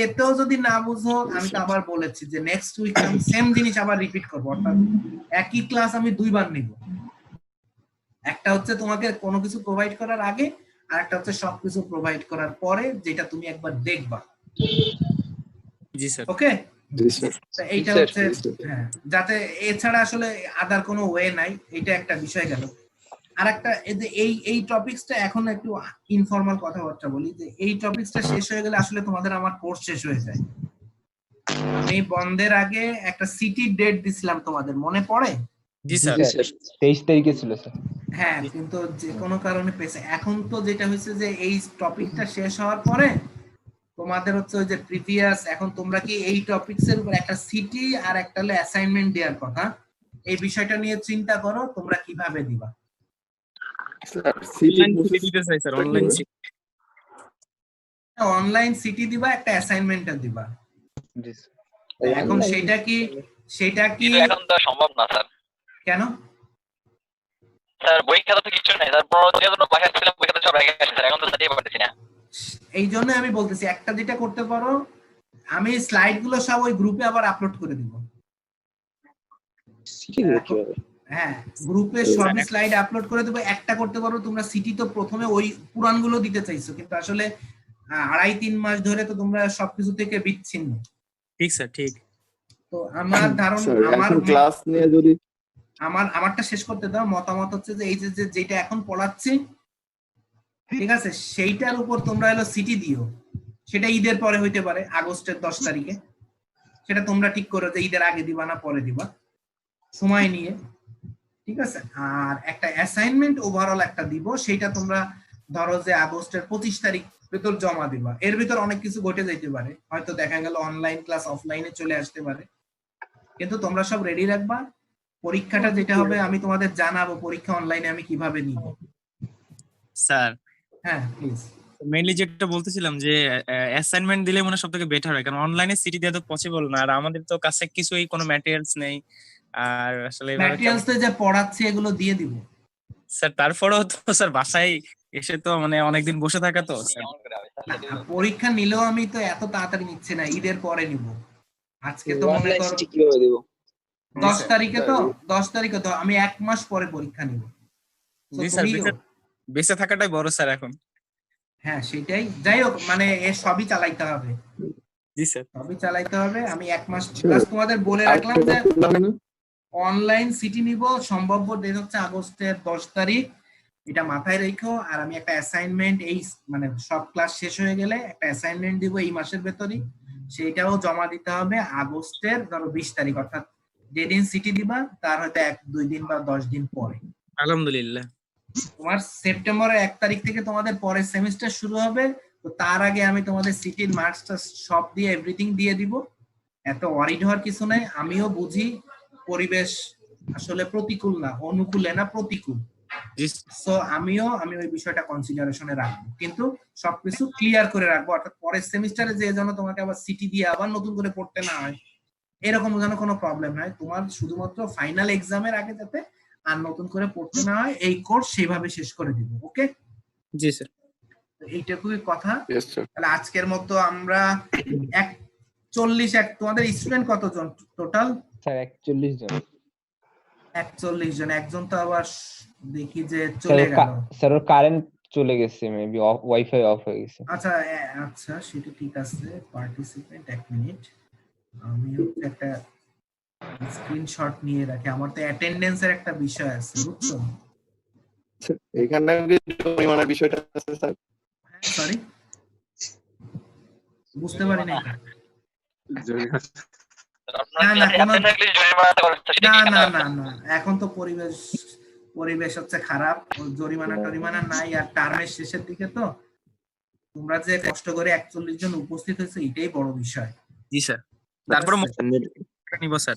A: এতেও যদি না বুঝো, আমি তো আবার বলেছি যে নেক্সট উইক আমি সেম জিনিস আবার রিপিট করবো, অর্থাৎ একই ক্লাস আমি 2 বার নিব। একটা হচ্ছে তোমাকে কোনো কিছু প্রোভাইড করার আগে, আর একটা হচ্ছে সবকিছু প্রোভাইড করার পরে, যেটা তুমি একবার দেখবা।
E: জি স্যার।
A: ওকে,
D: জি স্যার।
A: এইটা হচ্ছে হ্যাঁ, যাতে এছাড়া আসলে আদার কোনো ওয়ে নাই, এটা একটা বিষয় গেল। আর একটা এই যে এই টপিকসটা এখন একটু ইনফর্মাল কথাবার্তা বলি, যে এই টপিকসটা শেষ হয়ে গেলে আসলে তোমাদের আমার কোর্স শেষ হয়ে যায়। আমি বন্ধের আগে একটা সিটি ডেট দিছিলাম, তোমাদের মনে পড়ে?
E: জি স্যার।
B: 23 তারিখে ছিল স্যার।
A: হ্যাঁ, কিন্তু যে কোনো কারণে পেছে। এখন তো যেটা হয়েছে যে এই টপিকটা শেষ হওয়ার পরে তোমাদের হচ্ছে ওই যে প্রিভিয়াস, এখন তোমরা কি এই টপিকস এর উপর একটা সিটি আর একটা হলো অ্যাসাইনমেন্ট দেওয়ার কথা, এই বিষয়টা নিয়ে চিন্তা করো তোমরা কিভাবে দিবা।
D: স্যার সিটি
E: অনলাইন সিটি দিতে চাই sir, online city.
A: Online city দিবা, একটা অ্যাসাইনমেন্ট দিবা।
B: জি স্যার।
A: এখন সেটা কি
C: কিন্তু এখন তো সম্ভব না স্যার।
A: কেন?
C: স্যার বই খাতা তো কিছু নাই স্যার, 15 দিনের জন্য বাসায় ছিলাম, বই খাতা সব রেখে গেছে স্যার, এখন তো স্যার পারতেছি না।
A: এই জন্য আমি বলতেছি একটা যেটা করতে পারো, আমি স্লাইড গুলো সব ওই গ্রুপে আবার আপলোড করে দিব। হ্যাঁ, গ্রুপে সব স্লাইড আপলোড করে দেবো। একটা করতে পারো তোমরা, সিটি তো প্রথমে ওই পুরান গুলো দিতে চাইছো, কিন্তু আসলে 2.5-3 মাস ধরে তো তোমরা সবকিছু থেকে বিচ্ছিন্ন।
E: ঠিক স্যার, ঠিক।
A: তো আমার ধারণা, আমার
D: ক্লাস নিয়ে যদি
A: আমারটা শেষ করতে দাও। মতামত হচ্ছে যে এই যে যেটা এখন পড়াচ্ছি, ঠিক আছে, সেইটার উপর তোমরা হলো সিটি দিও। সেটা ঈদের পরে হইতে পারে, আগস্টের 10 তারিখে। সেটা তোমরা ঠিক করো যে ঈদের আগে দিবা না পরে দিবা, সময় নিয়ে, ঠিক আছে। আর একটা অ্যাসাইনমেন্ট ওভারঅল একটা দিব, সেইটা তোমরা ধরো যে আগস্টের 25 তারিখ ভিতর জমা দিবা। এর ভিতর অনেক কিছু ঘটে যাইতে পারে, হয়তো দেখা গেল অনলাইন ক্লাস অফলাইনে চলে আসতে পারে, কিন্তু তোমরা সব রেডি রাখবা। পরীক্ষাটা যেটা হবে আমি তোমাদের জানাবো, পরীক্ষা অনলাইনে আমি কিভাবে নিব।
E: স্যার
A: হ্যাঁ প্লিজ।
E: মেইনলি যেটা বলতেছিলাম যে অ্যাসাইনমেন্ট দিলে মনে হয় সবথেকে বেটার হয়, কারণ অনলাইনে সিটি দেওয়া তো পসিবল না, আর আমাদের তো কাছে কিছুই কোনো ম্যাটেরিয়ালস নেই। আর আসলে
A: ম্যাটেরিয়ালস যে পড়াচ্ছি এগুলো দিয়ে দিব
E: স্যার। তারপরেও তো স্যার বাসায় এসে তো মানে অনেকদিন বসে থাকা তো স্যার।
C: কেমন করে হবে স্যার?
A: পরীক্ষা নিলেও আমি তো এত তাড়াতাড়ি নিচ্ছি না, ঈদের পরে নিব। আজকে তো মনে করো
B: কিভাবে দেব?
A: 10 তারিখে, তো 10 তারিখে তো আমি 1 মাস পরে পরীক্ষা নিব।
E: জি স্যার, বেঁচে থাকাটাই বড় স্যার এখন।
A: হ্যাঁ সেটাই, যাই হোক, মানে এর সবই চালাইতে হবে।
E: জি স্যার,
A: সবই চালাইতে হবে। আমি 1 মাস প্লাস তোমাদের বলে রাখলাম যে অনলাইন সিটি নিব, সম্ভাব্য ডেট হচ্ছে আগস্টের 10 তারিখ, এটা মাথায় রেখো। আর আমি একটা অ্যাসাইনমেন্ট, এই মানে সব ক্লাস শেষ হয়ে গেলে একটা অ্যাসাইনমেন্ট দিব এই মাসের ভেতরই, সেইটাও জমা দিতে হবে আগস্টের ধরো 20 তারিখ, অর্থাৎ যেদিন সিটি দিবা তার হয়তো 1-2 দিন বা 10 দিন পরে।
E: আলহামদুলিল্লাহ।
A: তোমার সেপ্টেম্বরের 1 তারিখ থেকে তোমাদের পরের সেমিস্টার শুরু হবে, তো তার আগে আমি তোমাদের সিটির মার্কসটা সব দিয়ে এভরিথিং দিয়ে দিব। এত ওয়ারিড হওয়ার কিছু নাই। আমিও বুঝি পরিবেশ আসলে প্রতিকূল না, অনুকূলে না, প্রতিকূল। সো আমি ওই বিষয়টা কনসিডারেশনে রাখবো, কিন্তু সবকিছু ক্লিয়ার করে রাখবো, অর্থাৎ পরের সেমিস্টারে যে যেন তোমাকে আবার সিটি দিয়ে আবার নতুন করে পড়তে না হয়, এরকম যেন কোনো প্রবলেম হয়। তোমার শুধুমাত্র ফাইনাল এক্সামের আগে যাতে আর নতুন করে পড়তে না হয়, এই কোর্স সেইভাবে শেষ করে দিব। ওকে?
E: জি স্যার,
A: এইটুকুই কথা। তাহলে আজকের মতো আমরা 41 তোমাদের স্টুডেন্ট কতজন টোটাল?
B: স্যার 41 জন।
A: 41 জন। একজন তো আবার দেখি যে চলে গেল।
B: স্যার ওর কারেন্ট চলে গেছে, মেবি ওয়াইফাই অফ হয়ে গেছে।
A: আচ্ছা আচ্ছা, সেটা ঠিক আছে। পার্টিসিপেন্ট 1 মিনিট, আমি একটা স্ক্রিনশট নিয়ে রাখি। আমার তো অ্যাটেন্ডেন্সের একটা বিষয় আছে, বুঝছো?
D: এখানে জরিমানার বিষয়টা আছে স্যার।
A: সরি, বুঝতে পারি না। না, এখন তো পরিবেশ হচ্ছে খারাপ, জরিমানা নাই। আর টার্মের শেষের দিকে তো তোমরা যে কষ্ট করে 41 জন উপস্থিত হয়েছে, এটাই বড় বিষয়।
E: জি স্যার। তারপরে নিব স্যার।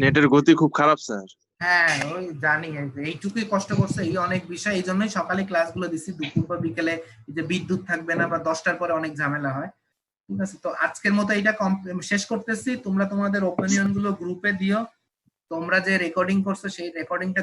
G: নেটের গতি খুব খারাপ স্যার।
A: হ্যাঁ ওই জানি, এইটুকুই কষ্ট করছে, এই অনেক বিষয়। এই জন্যই সকালে ক্লাসগুলো দিচ্ছি, দুপুর বা বিকেলে যে বিদ্যুৎ থাকবে না বা 10টার পরে অনেক ঝামেলা হয়। ঠিক আছে, তো আজকের মতো এটা শেষ করতেছি। তোমরা তোমাদের ওপিনিয়ন গুলো গ্রুপে দিও। তোমরা যে রেকর্ডিং করছো সেই রেকর্ডিংটা